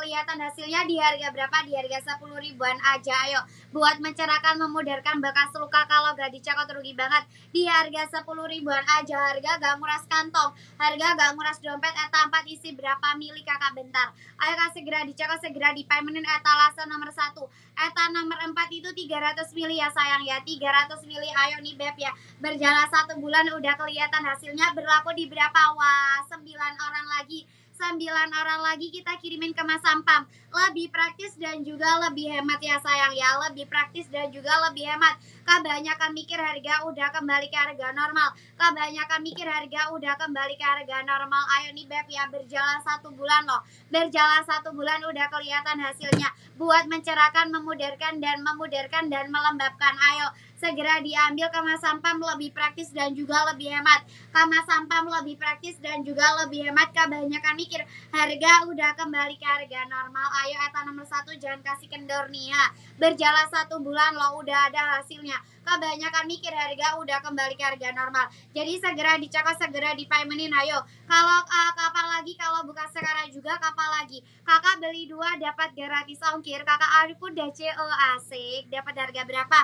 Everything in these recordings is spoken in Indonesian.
kelihatan hasilnya di harga berapa? Di harga 10 ribuan aja. Ayo, buat mencerahkan, memudarkan bekas luka kalau gak dicekot rugi banget. Di harga 10 ribuan aja, harga gak nguras kantong, harga gak nguras dompet. Eta 4 isi berapa mili kakak bentar. Ayo kak segera dicekot, segera dipaimenin etalase nomor 1. Eta nomor 4 itu 300 mili ya sayang ya, 300 mili. Ayo nih beb ya, berjalan 1 bulan udah kelihatan hasilnya. Berlaku di berapa? Wah, 9 orang lagi. 9 orang lagi kita kirimin ke Mas Sampam. Lebih praktis dan juga lebih hemat ya sayang ya, lebih praktis dan juga lebih hemat. Kebanyakan mikir harga udah kembali ke harga normal, kebanyakan mikir harga udah kembali ke harga normal. Ayo nih beb ya, berjalan 1 bulan loh, berjalan 1 bulan udah kelihatan hasilnya. Buat mencerahkan, memudarkan dan melembabkan. Ayo segera diambil ke Mas Sampam, lebih praktis dan juga lebih hemat. Ke Mas Sampam lebih praktis dan juga lebih hemat. Kebanyakan mikir harga udah kembali ke harga normal. Ayo eta nomor 1 jangan kasih kendor nih ya, berjalan 1 bulan loh udah ada hasilnya. Kebanyakan mikir harga udah kembali ke harga normal. Jadi segera dicekot, segera dipaimenin. Ayo, kalau kapan lagi, kalau bukan sekarang juga kapan lagi. Kakak beli 2 dapat gratis ongkir. Kakak Arifu DCO asik. Dapat harga berapa?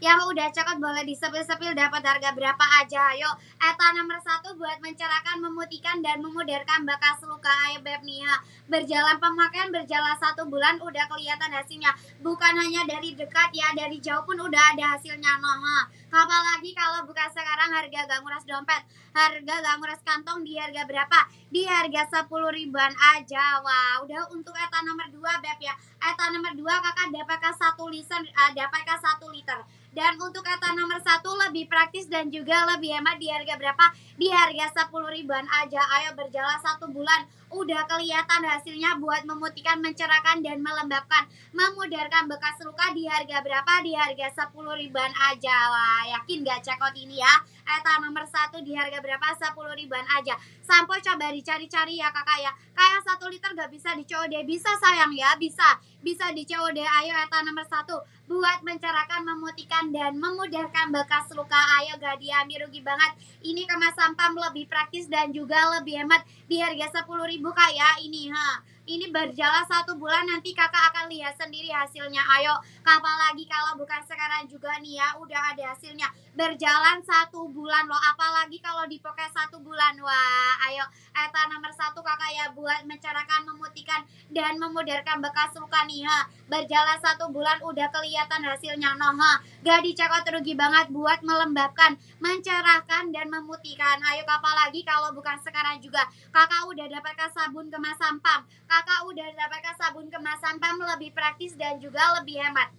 Yang udah cekot boleh disepil-sepil, dapat harga berapa aja. Ayo, eta nomor 1 buat mencerahkan, memutihkan dan memudarkan bekas luka. Ayo beb nih ya, berjalan pemakaian, berjalan 1 bulan udah kelihatan hasilnya. Bukan hanya dari dekat ya, dari jauh pun udah ada hasilnya. Nah, apalagi kalau bukan sekarang, harga gak nguras dompet, harga gak nguras kantong. Di harga berapa? Di harga 10 ribuan aja. Wah, udah untuk eta nomor 2 beb ya. Eta nomor 2 kakak dapatkan 1 liter, dapatkan 1 liter. Dan untuk eta nomor 1 lebih praktis dan juga lebih hemat. Di harga berapa? Di harga 10 ribuan aja. Ayo berjalan 1 bulan udah kelihatan hasilnya. Buat memutihkan, mencerahkan dan melembabkan, memudarkan bekas luka. Di harga berapa? Di harga 10 ribuan aja. Wah, yakin gak cekot ini ya? Eta nomor 1 di harga berapa? 10 ribuan aja. Sampo coba dicari-cari ya kakak ya. Kayak 1 liter gak bisa di COD? Bisa sayang ya, bisa di COD. Ayo eta nomor 1 buat mencerahkan, memutihkan dan memudarkan bekas luka. Ayo gak diambil rugi banget. Ini ke Mas Sampam lebih praktis dan juga lebih hemat. Di harga 10 ribu kak ya ini ini berjalan 1 bulan, nanti kakak akan lihat sendiri hasilnya. Ayo, kapan lagi kalau bukan sekarang juga nih ya, udah ada hasilnya. Berjalan 1 bulan loh, apalagi kalau dipakai 1 bulan. Wah, ayo eta nomor 1 kakak ya, buat mencerahkan, memutihkan dan memudarkan bekas luka nih ha. Berjalan 1 bulan udah kelihatan hasilnya. Gak dicekot rugi banget. Buat melembabkan, mencerahkan dan memutihkan. Ayo apalagi kalau bukan sekarang juga. Kakak udah dapatkan sabun ke Mas Sampam, kakak udah dapatkan sabun ke Mas Sampam, lebih praktis dan juga lebih hemat.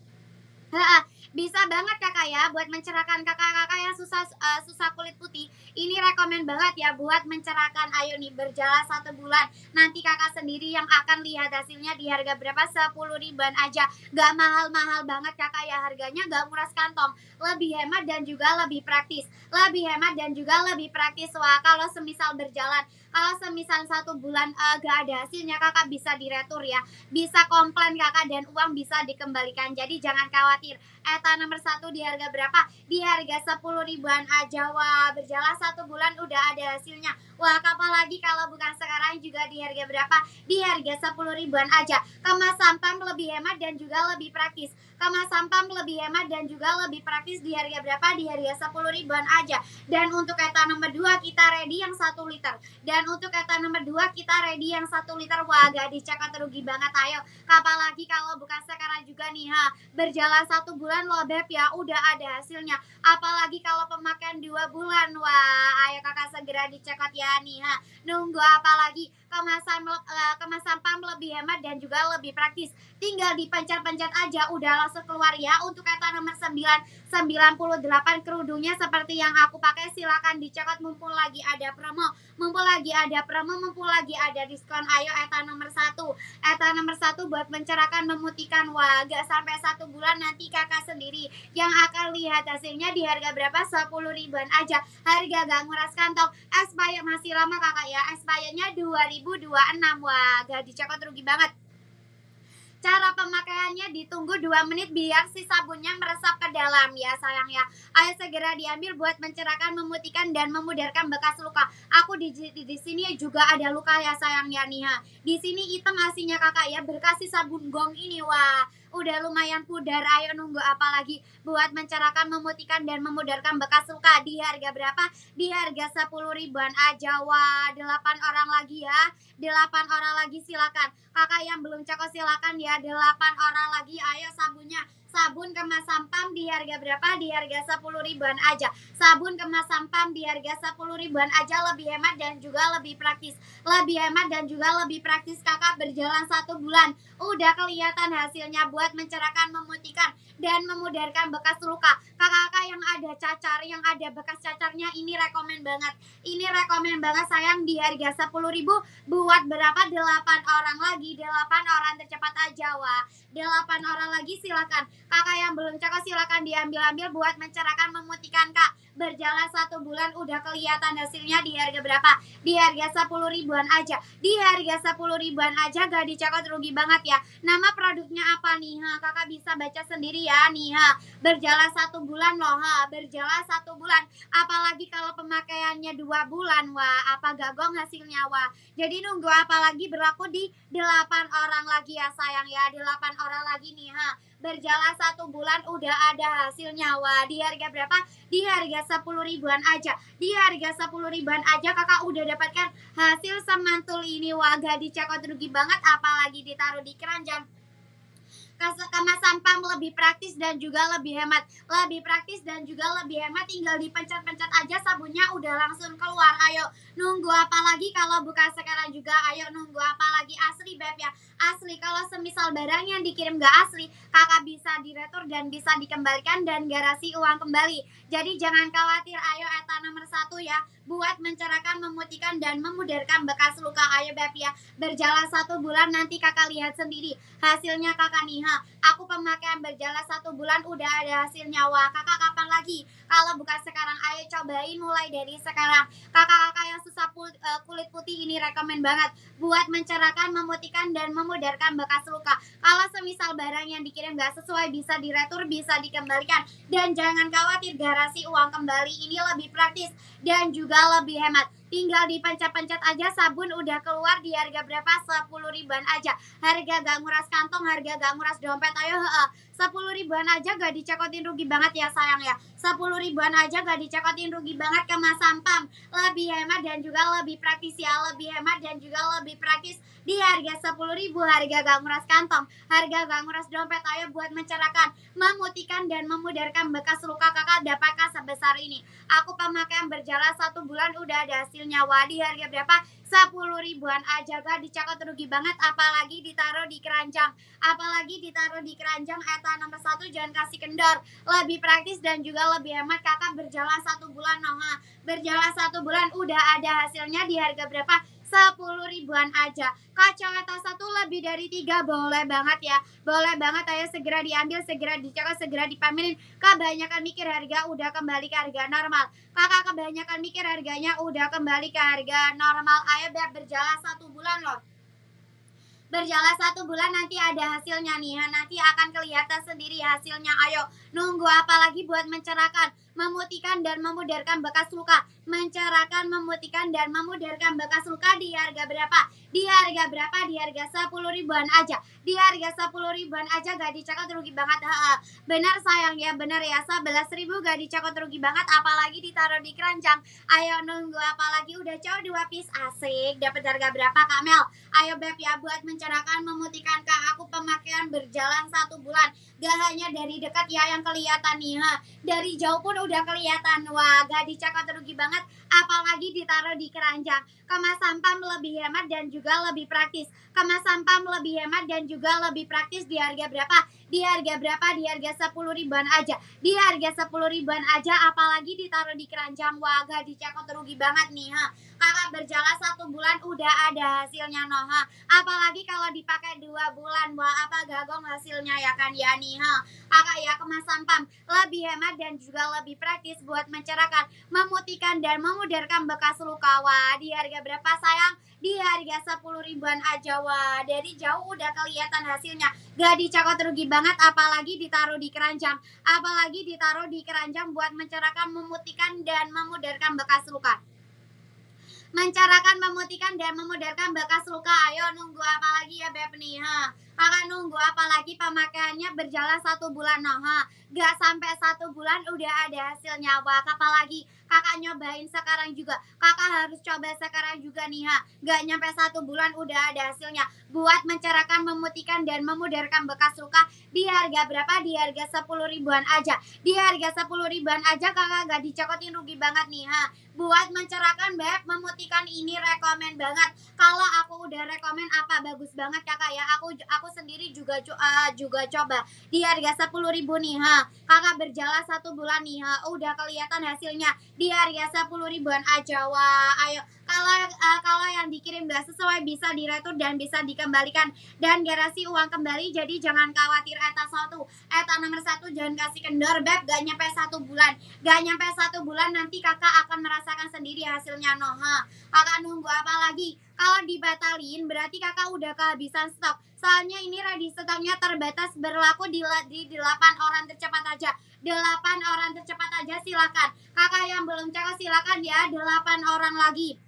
Bisa banget kakak ya buat mencerahkan kakak-kakak yang susah kulit putih. Ini rekomen banget ya buat mencerahkan. Ayo nih berjalan 1 bulan, nanti kakak sendiri yang akan lihat hasilnya. Di harga berapa? 10 ribuan aja. Gak mahal-mahal banget kakak ya, harganya gak nguras kantong, lebih hemat dan juga lebih praktis. Lebih hemat dan juga lebih praktis. Wah, kalau semisal berjalan, kalau semisal 1 bulan gak ada hasilnya, kakak bisa diretur ya, bisa komplain kakak dan uang bisa dikembalikan. Jadi jangan khawatir. Eta nomor 1 di harga berapa? Di harga 10 ribuan aja. Wah, berjalan 1 bulan udah ada hasilnya. Wah, kapan lagi kalau bukan sekarang juga. Di harga berapa? Di harga 10 ribuan aja. Kemas Sampam lebih hemat dan juga lebih praktis. Kemas Sampam lebih hemat dan juga lebih praktis. Di harga berapa? Di harga 10 ribuan aja. Dan untuk eta nomor 2 kita ready yang 1 liter. Dan untuk eta nomor 2 kita ready yang 1 liter. Wah, gak dicekot rugi banget. Ayo, kapan lagi kalau bukan sekarang juga nih ha. Berjalan 1 bulan loh beb ya, udah ada hasilnya. Apalagi kalau pemakaian 2 bulan. Wah, ayo kakak segera dicekot ya nih ha. Nunggu apa lagi? Kemas Sampam lebih hemat dan juga lebih praktis. Tinggal dipencet-pencet aja udah langsung keluar ya. Untuk eta nomor 998 kerudungnya seperti yang aku pakai, silakan dicekot mumpung lagi ada promo. Mumpung lagi ada diskon. Ayo eta nomor 1. Eta nomor 1 buat mencerahkan, memutihkan. Wah, gak sampai 1 bulan, nanti kakak sendiri yang akan lihat hasilnya. Di harga berapa? 10 ribuan aja. Harga gak nguras kantong. Expired masih lama kakak ya. Expirednya 2026. Wah, gak dicekot rugi banget. Cara pemakaiannya ditunggu 2 menit biar si sabunnya meresap ke dalam ya sayang ya. Ayo segera diambil buat mencerahkan, memutihkan dan memudarkan bekas luka. Aku di sini juga ada luka ya sayang ya nih ha. Di sini hitam aslinya kakak ya, berkasih sabun gong ini. Wah, udah lumayan pudar. Ayo nunggu apa lagi buat mencerahkan, memutihkan dan memudarkan bekas luka. Di harga berapa? Di harga 10 ribuan aja. Wah, 8 orang lagi ya. 8 orang lagi silakan. Kakak yang belum cekok silakan ya. 8 orang lagi. Ayo sabunnya. Sabun kemas sampam di harga berapa? Di harga 10 ribuan aja. Sabun kemas sampam di harga 10 ribuan aja, lebih hemat dan juga lebih praktis. Lebih hemat dan juga lebih praktis kakak, berjalan 1 bulan. Udah kelihatan hasilnya buat mencerahkan, memutihkan dan memudarkan bekas luka. Kakak-kakak yang ada cacar, yang ada bekas cacarnya, ini rekomen banget. Ini rekomen banget sayang, di harga 10 ribu buat berapa? 8 orang lagi. 8 orang tercepat aja. Wah, 8 orang lagi silakan. Kakak yang belum cakap silakan diambil-ambil buat mencerahkan, memutihkan kak. Berjalan 1 bulan udah kelihatan hasilnya. Di harga berapa? Di harga 10 ribuan aja. Di harga 10 ribuan aja, gak dicakot, rugi banget ya. Nama produknya apa nih ha? Kakak bisa baca sendiri ya nih ha. Berjalan 1 bulan loh ha. Berjalan 1 bulan. Apalagi kalau pemakaiannya 2 bulan. Wah, apa gagong hasilnya. Wah, jadi nunggu apa lagi, berlaku di 8 orang lagi ya sayang ya. 8 orang lagi nih ha. Berjalan 1 bulan udah ada hasilnya. Wah, di harga berapa? Di harga 10 ribuan aja. Di harga 10 ribuan aja kakak udah dapatkan hasil semantul ini. Wah, gak dicekot, rugi banget. Apalagi ditaruh di keranjang. Kemas sampah lebih praktis dan juga lebih hemat. Lebih praktis dan juga lebih hemat, tinggal dipencet-pencet aja sabunnya udah langsung keluar. Ayo nunggu apa lagi, kalau bukan sekarang juga. Ayo nunggu apa lagi, asli beb ya. Asli, kalau semisal barang yang dikirim gak asli, kakak bisa diretur dan bisa dikembalikan dan garansi uang kembali. Jadi jangan khawatir. Ayo eta nomor 1 ya, buat mencerahkan, memutihkan dan memudarkan bekas luka. Ayo beb ya, berjalan 1 bulan nanti kakak lihat sendiri hasilnya kakak nih ha. Aku pemakaian berjalan 1 bulan udah ada hasilnya. Wah, kakak kapan lagi? Kalau bukan sekarang, ayo cobain mulai dari sekarang. Kakak-kakak yang susah kulit putih, ini rekomen banget buat mencerahkan, memutihkan dan memudarkan bekas luka. Kalau semisal barang yang dikirim gak sesuai, bisa diretur, bisa dikembalikan. Dan jangan khawatir, garansi uang kembali. Ini lebih praktis dan juga lebih hemat. Tinggal dipencet-pencet aja, sabun udah keluar. Di harga berapa? 10 ribuan aja. Harga gak nguras kantong, harga gak nguras dompet. Ayo 10 ribuan aja, gak dicekotin, rugi banget ya sayang ya. 10 ribuan aja gak dicekotin, rugi banget. Kemas sampam lebih hemat dan juga lebih praktis ya. Lebih hemat dan juga lebih praktis. Di harga 10 ribu, harga gak nguras kantong, harga gak nguras dompet. Ayo buat mencerahkan, memutihkan dan memudarkan bekas luka kakak dapatkan sebesar ini. Aku pemakaian berjalan 1 bulan udah ada hasilnya. Wah, di harga berapa? 10 ribuan aja, gak dicakot, rugi banget. Apalagi ditaruh di keranjang. Apalagi ditaruh di keranjang. Eta nomor 1, jangan kasih kendor. Lebih praktis dan juga lebih hemat kakak, berjalan 1 bulan noh. Berjalan 1 bulan udah ada hasilnya. Di harga berapa? 10 ribuan aja. Kacamata 1 lebih dari 3 boleh banget ya. Boleh banget, ayo segera diambil, segera dicekot, segera dipamerin. Kebanyakan mikir, harga udah kembali ke harga normal. Kakak kebanyakan mikir, harganya udah kembali ke harga normal. Ayo biar berjalan 1 bulan loh. Berjalan 1 bulan nanti ada hasilnya nih. Nanti akan kelihatan sendiri hasilnya. Ayo nunggu apa lagi buat mencerahkan, memutihkan dan memudarkan bekas luka. Mencerahkan, memutihkan dan memudarkan bekas luka. Di harga berapa? Di harga berapa? Di harga 10 ribuan aja. Di harga 10 ribuan aja, gak dicekot, rugi banget. Benar sayang ya, benar ya. 11 ribu gak dicekot, rugi banget. Apalagi ditaruh di keranjang. Ayo nunggu apa lagi, udah cowok 2 piece. Asik, dapat harga berapa Kak Mel? Ayo beb ya, buat mencerahkan, memutihkan kak. Aku pemakaian berjalan 1 bulan. Gak hanya dari dekat ya yang kelihatan nih ha. Dari jauh pun udah kelihatan. Wah, gak dicekot, rugi banget. Apalagi ditaruh di keranjang. Kemas sampah lebih hemat dan juga lebih praktis. Kemas sampah lebih hemat dan juga lebih praktis. Di harga berapa? Di harga berapa? Di harga 10 ribuan aja. Di harga 10 ribuan aja, apalagi ditaruh di keranjang. Wah, gak dicekot, rugi banget nih ha. Kakak berjalan 1 bulan udah ada hasilnya noh ha. Apalagi kalau dipakai 2 bulan. Wah, apa gagong hasilnya ya kan ya nih ha. Kakak ya, kemas sampah lebih hemat dan juga lebih praktis buat mencerahkan, memutihkan dan memudarkan bekas luka. Wah, di harga berapa sayang? di harga 10 ribuan aja. Wah, dari jauh udah kelihatan hasilnya. Gak dicakot rugi banget, apalagi ditaruh di keranjang. Apalagi ditaruh di keranjang buat mencerahkan, memutihkan, dan memudarkan bekas luka. Mencerahkan, memutihkan, dan memudarkan bekas luka. Ayo nunggu apa lagi ya Beb nih, ha? Kakak nunggu apa lagi, pemakaiannya berjalan 1 bulan, noh, ha? Gak sampai 1 bulan udah ada hasilnya. Wah, apalagi kakak nyobain sekarang juga. Kakak harus coba sekarang juga nih, ha? Gak nyampe 1 bulan udah ada hasilnya. Buat mencerahkan, memutihkan, dan memudarkan bekas luka di harga berapa? Di harga 10 ribuan aja. Di harga 10 ribuan aja kakak gak dicokotin, rugi banget nih, ha? Buat mencerahkan Beb, memutihkan, ini rekomen banget. Kalau aku udah rekomen apa bagus banget kakak ya. Aku sendiri juga coba di harga 10 ribu nih, ha. Kakak berjalan 1 bulan nih, ha. Udah kelihatan hasilnya di harga 10 ribuan aja. Wah, ayo. Kalau yang dikirim gak sesuai bisa diretur dan bisa dikembalikan dan garansi uang kembali. Jadi jangan khawatir, eta nomor 1 jangan kasih kendor Beb. Gak nyampe 1 bulan. Gak nyampe 1 bulan nanti kakak akan merasakan sendiri hasilnya, noh, ha. Kakak nunggu apa lagi? Kalau dibatalin berarti kakak udah kehabisan stok. Soalnya ini ready stoknya terbatas, berlaku di 8 orang tercepat aja. 8 orang tercepat aja, silakan. Kakak yang belum cekot silakan ya, 8 orang lagi.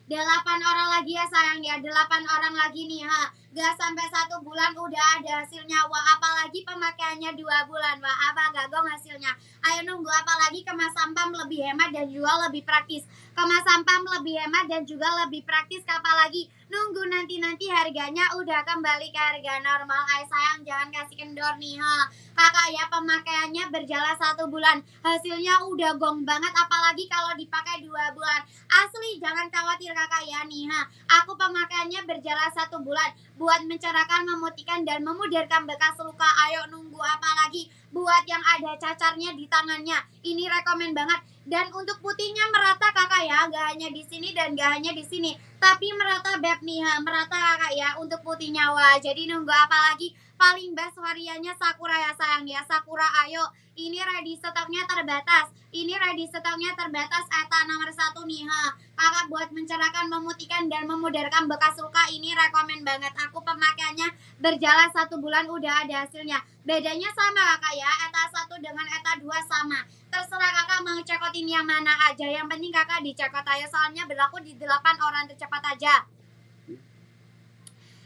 8 orang lagi ya sayang ya, 8 orang lagi nih, ha. Gak sampai 1 bulan udah ada hasilnya. Wah, apalagi pemakaiannya 2 bulan. Wah, apa gak gong hasilnya. Ayo nunggu apa lagi, kemas sampam lebih hemat dan juga lebih praktis. Kemas sampam lebih hemat dan juga lebih praktis. Apalagi nunggu nanti harganya udah kembali ke harga normal. Ayo sayang, jangan kasih kendor nih, ha. Kakak ya, pemakaiannya berjalan 1 bulan, hasilnya udah gong banget. Apalagi kalau dipakai 2 bulan. Asli jangan khawatir kakak ya nih, ha. Aku pemakaiannya berjalan 1 bulan buat mencerahkan, memutihkan, dan memudarkan bekas luka. Ayo nunggu apa lagi? Buat yang ada cacarnya di tangannya, ini rekomen banget. Dan untuk putihnya merata kakak ya, gak hanya di sini dan gak hanya di sini, tapi merata Beb nih, ha. Merata kakak ya untuk putihnya. Wah, jadi nunggu apa lagi? Paling best variannya Sakura ya sayang ya. Sakura, ayo. Ini ready stoknya terbatas. Ini ready stoknya terbatas, eta nomor 1 nih, ha. Kakak buat mencerahkan, memutihkan, dan memudarkan bekas luka, ini rekomen banget. Aku pemakaiannya berjalan 1 bulan udah ada hasilnya. Bedanya sama kakak ya, eta 1 dengan eta 2 sama. Terserah kakak mau cekotin yang mana aja. Yang penting kakak dicekot aja, soalnya berlaku di 8 orang tercepat aja.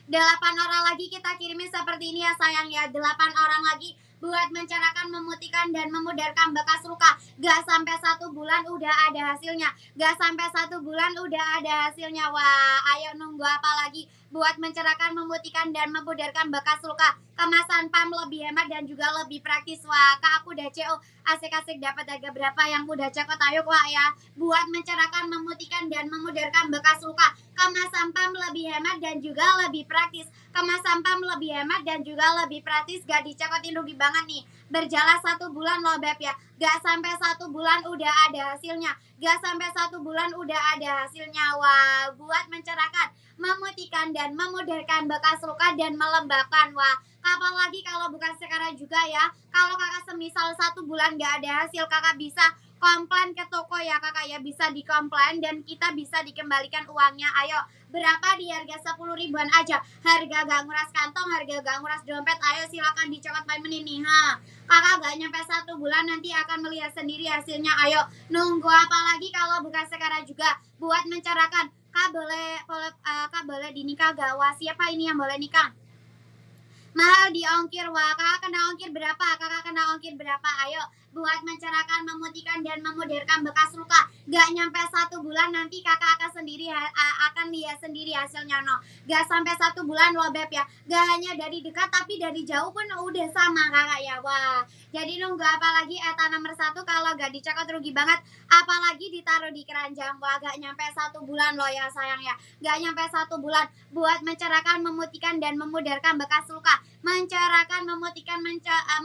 8 orang lagi kita kirimin seperti ini ya sayang ya. 8 orang lagi buat mencerahkan, memutihkan, dan memudarkan bekas luka. Gak sampai 1 bulan udah ada hasilnya. Gak sampai 1 bulan udah ada hasilnya. Wah, ayo nunggu apa lagi? Buat mencerahkan, memutihkan, dan memudarkan bekas luka. Kemasan PAM lebih hemat dan juga lebih praktis. Wah, kak aku udah CO. Asik-asik dapat harga berapa yang udah cekot, ayo wah ya. Buat mencerahkan, memutihkan, dan memudarkan bekas luka. Kemasan PAM lebih hemat dan juga lebih praktis. Kemasan PAM lebih hemat dan juga lebih praktis. Gak dicekotin, rugi banget nih. Berjalan 1 bulan loh Beb ya. Gak sampai 1 bulan udah ada hasilnya. Gak sampai 1 bulan udah ada hasilnya. Wah, buat mencerahkan, memutihkan, dan memudarkan bekas luka dan melembabkan. Wah, kapan lagi kalau bukan sekarang juga ya. Kalau kakak semisal 1 bulan gak ada hasil, kakak bisa komplain ke toko ya kakak ya. Bisa dikomplain dan kita bisa dikembalikan uangnya. Ayo, berapa? Di harga 10 ribuan aja. Harga gak nguras kantong, harga gak nguras dompet. Ayo silakan dicokot payment ini, ha. Kakak gak nyampe 1 bulan nanti akan melihat sendiri hasilnya. Ayo, nunggu apa lagi kalau bukan sekarang juga. Buat mencerahkan, kak boleh dinikah gak? Wah, siapa ini yang boleh nikah? Mahal di ongkir. Wah, kakak kena ongkir berapa? Kakak kena ongkir berapa? Ayo, buat mencerahkan, memutihkan, dan memudarkan bekas luka. Gak nyampe 1 bulan nanti kakak akan lihat sendiri hasilnya, no. Gak sampai 1 bulan loh Beb ya. Gak hanya dari dekat tapi dari jauh pun udah sama kakak ya. Wah, jadi nunggu apa lagi? Eta nomor 1 kalau gak dicekot rugi banget. Apalagi ditaruh di keranjang. Wah, gak nyampe 1 bulan loh ya sayang ya. Gak nyampe 1 bulan buat mencerahkan, memutihkan, dan memudarkan bekas luka. mencerahkan, memutihkan,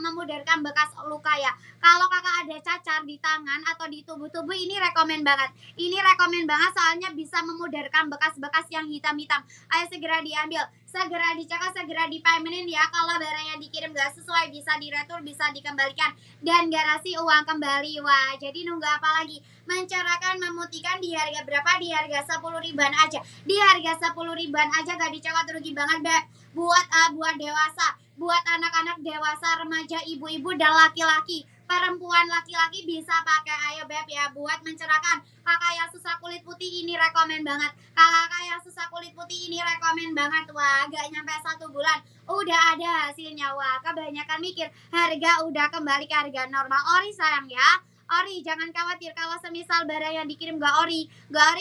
memudarkan bekas luka ya. Kalau kakak ada cacar di tangan atau di tubuh-tubuh, ini rekomen banget. Ini rekomen banget soalnya bisa memudarkan bekas-bekas yang hitam-hitam. Ayo segera diambil, segera dicekal, segera dipamenin ya. Kalau barang yang dikirim gak sesuai bisa diretur, bisa dikembalikan dan garasi uang kembali. Wah, jadi nunggu apa lagi? Mencerahkan, memutihkan di harga berapa? Di harga 10 ribuan aja. Di harga 10 ribuan aja gak dicekal, rugi banget Beb. Buat dewasa, buat anak-anak dewasa, remaja, ibu-ibu dan laki-laki. Perempuan, laki-laki bisa pakai. Ayo Beb ya, buat mencerahkan. Kakak yang susah kulit putih ini rekomen banget. Kakak yang susah kulit putih ini rekomen banget. Wah, gak nyampe 1 bulan udah ada hasilnya. Wah, kebanyakan mikir harga udah kembali ke harga normal. Ori sayang ya, ori, jangan khawatir kalau semisal barang yang dikirim gak ori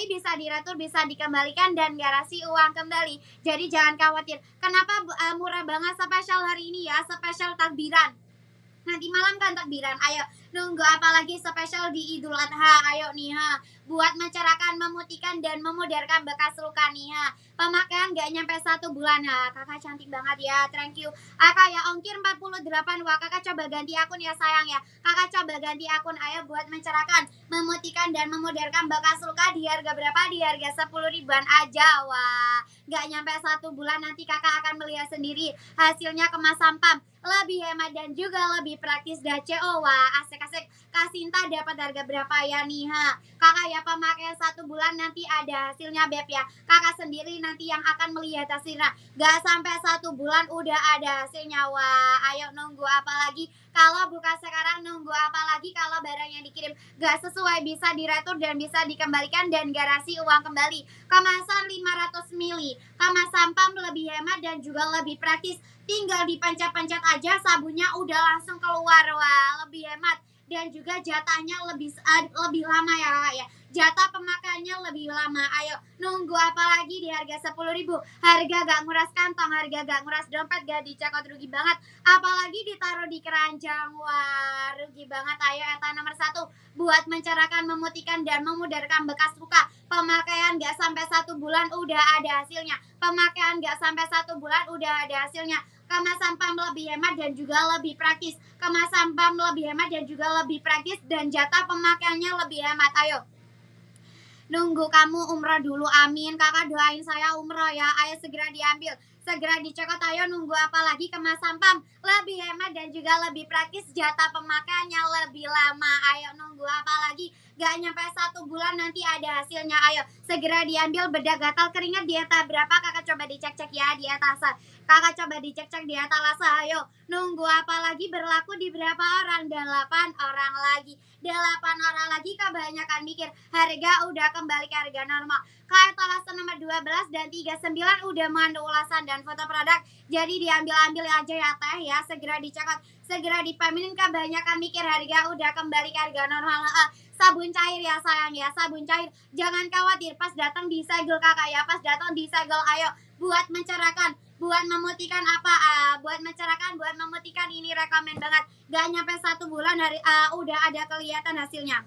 bisa diretur, bisa dikembalikan dan garasi uang kembali. Jadi jangan khawatir. Kenapa murah banget spesial hari ini ya, spesial takbiran. Nanti malam kan takbiran. Ayo, nunggu apa lagi? Spesial di Idul Adha. Ayo nih ha, buat mencerahkan, memutihkan dan memudarkan bekas luka nih ha. Pemakaian gak nyampe 1 bulan ha. Kakak cantik banget ya, thank you. Kakak ya ongkir 48. Wah, kakak coba ganti akun ya sayang ya. Kakak coba ganti akun. Ayo buat mencerahkan, memutihkan dan memudarkan bekas luka di harga berapa? Di harga 10 ribuan aja. Wah, gak nyampe 1 bulan, nanti kakak akan melihat sendiri hasilnya. Kemas sampam, lebih hemat dan juga lebih praktis. DCO. Wah, asik-asik. Kak Sinta dapat harga berapa ya nih ha? Kakak ya pemakaian 1 bulan nanti ada hasilnya Beb ya. Kakak sendiri nanti yang akan melihat hasilnya. Gak sampai 1 bulan udah ada hasilnya. Wah, ayo nunggu apa lagi? Kalau bukan sekarang nunggu apa lagi? Kalau barang yang dikirim gak sesuai bisa diretur dan bisa dikembalikan dan garasi uang kembali. Kemasan 500 ml. Kemas sampam, lebih hemat dan juga lebih praktis. Tinggal dipencet-pencet aja, sabunnya udah langsung keluar. Wah, lebih hemat dan juga jatahnya lebih lama ya. Jatah pemakaiannya lebih lama. Ayo, nunggu apa lagi? Di harga 10 ribu. Harga gak nguras kantong, harga gak nguras dompet, gak dicekot, rugi banget. Apalagi ditaruh di keranjang. Wah, rugi banget. Ayo, eta nomor 1 buat mencerahkan, memutihkan dan memudarkan bekas luka. Pemakaian gak sampai 1 bulan udah ada hasilnya. Pemakaian gak sampai 1 bulan udah ada hasilnya. Kemas sampam, lebih hemat dan juga lebih praktis. Kemas sampam, lebih hemat dan juga lebih praktis dan jatah pemakaiannya lebih hemat. Ayo, nunggu kamu umroh dulu, amin. Kakak doain saya umroh ya. Ayo segera diambil, segera dicekot. Ayo, nunggu apa lagi? Kemas sampam, lebih hemat dan juga lebih praktis, jatah pemakaiannya lebih lama. Ayo, nunggu apa lagi? Gak nyampe 1 bulan nanti ada hasilnya. Ayo segera diambil. Bedak gatal keringat di atas berapa? Kakak coba dicek-cek ya di atasan. Kakak coba dicek-cek di atas. Ayo, nunggu apa lagi? Berlaku di berapa orang? 8 orang lagi. 8 orang lagi. Kebanyakan mikir harga udah kembali ke harga normal. Kak etalasan nomor 12 dan 39 udah mengandung ulasan dan foto produk. Jadi diambil-ambil aja ya teh ya. Segera dicekot, segera dipamenin. Kebanyakan mikir harga udah kembali ke harga normal. Sabun cair ya sayang ya, sabun cair. Jangan khawatir, pas datang disegel kakak ya, pas datang disegel. Ayo, buat mencerahkan, buat memutihkan apa? Buat mencerahkan, buat memutihkan ini rekomen banget. Gak nyampe 1 bulan udah ada kelihatan hasilnya.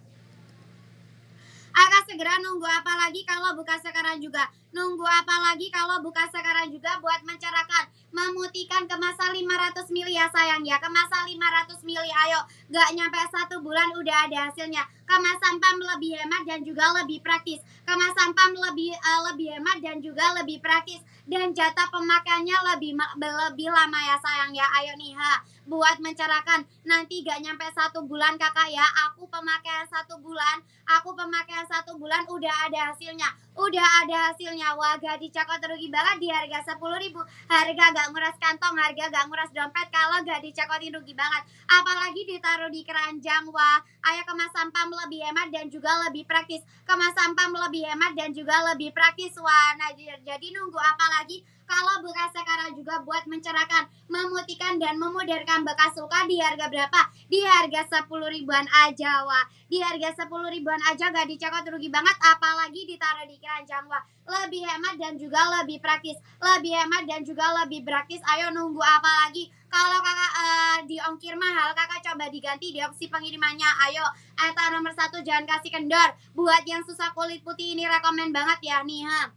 Akan segera, nunggu apa lagi kalau bukan sekarang juga? Nunggu apa lagi kalau bukan sekarang juga? Buat mencerahkan, memutihkan, kemasan 500 ml ya sayang ya. Kemasan 500 ml. Ayo, gak nyampe 1 bulan udah ada hasilnya. Kemas sampam, lebih hemat dan juga lebih praktis. Kemas sampam, lebih hemat dan juga lebih praktis. Dan jatah pemakaiannya lebih lama ya sayang ya. Ayo nih ha, buat mencerahkan. Nanti gak nyampe 1 bulan kakak ya. Aku pemakaian 1 bulan. Aku pemakaian 1 bulan udah ada hasilnya. Udah ada hasilnya. Wah, gak dicekot, rugi banget di harga 10 ribu. Harga gak nguras kantong, harga gak nguras dompet. Kalau gak dicekotin rugi banget. Apalagi ditaruh di keranjang. Wah, ayo kemas sampam, lebih hemat dan juga lebih praktis. Kemas sampam, lebih hemat dan juga lebih praktis. Wah, nah jadi nunggu apa lagi? Kalau bukan sekarang juga buat mencerahkan, memutihkan dan memudarkan bekas luka di harga berapa? Di harga 10 ribuan aja. Wah, di harga 10 ribuan aja gak dicekot, rugi banget. Apalagi ditaruh di keranjang. Wah, lebih hemat dan juga lebih praktis. Lebih hemat dan juga lebih praktis. Ayo, nunggu apa lagi? Kalau kakak di ongkir mahal, kakak coba diganti di opsi pengirimannya. Ayo, eta nomor 1 jangan kasih kendor. Buat yang susah kulit putih ini rekomen banget ya nih ha.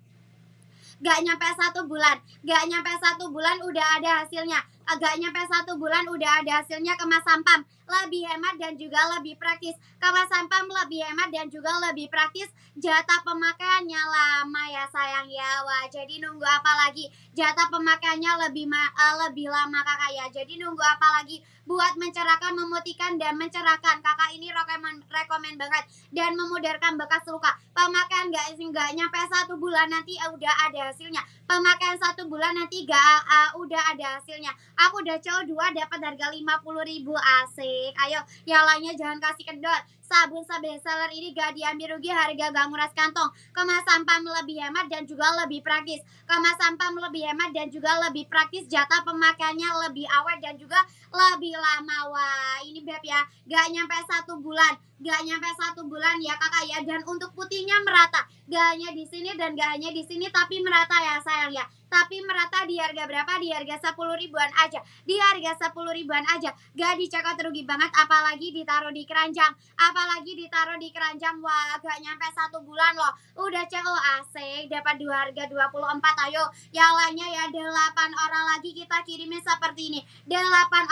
Gak nyampe 1 bulan, gak nyampe 1 bulan udah ada hasilnya. agak nyampe 1 bulan udah ada hasilnya. Kemas sampam lebih hemat dan juga lebih praktis. Kemas sampam lebih hemat dan juga lebih praktis. Jatah pemakaiannya lama ya sayang ya. Wah, jadi nunggu apa lagi? Jatah pemakaiannya lebih lama kakak ya. Jadi nunggu apa lagi? Buat mencerahkan, memutihkan dan mencerahkan. Kakak ini rekomen banget dan memudarkan bekas luka. Pemakaian nggak nyampe 1 bulan nanti udah ada hasilnya. Pemakaian 1 bulan nanti udah ada hasilnya. Aku udah CO2 dapat harga 50.000. Asik. Ayo, yang lainnya jangan kasih kendor. Sabun bestseller ini gak diambil rugi, harga gak nguras kantong. Kemas sampam lebih hemat dan juga lebih praktis. Kemas sampam lebih hemat dan juga lebih praktis. Jatah pemakaiannya lebih awet dan juga lebih lama. Wah, ini beb ya, gak nyampe 1 bulan. Gak nyampe 1 bulan ya kakak ya. Dan untuk putihnya merata. Gak hanya di sini dan gak hanya di sini, tapi merata ya sayang ya. Tapi merata di harga berapa? Di harga 10 ribuan aja. Di harga 10 ribuan aja. Gak dicekot rugi banget, apalagi ditaruh di keranjang. Apalagi ditaruh di keranjang. Wah, gak nyampe 1 bulan loh. Udah CO asik, dapat di harga 24. Ayo, yang lainnya ya 8 orang lagi kita kirimin seperti ini. 8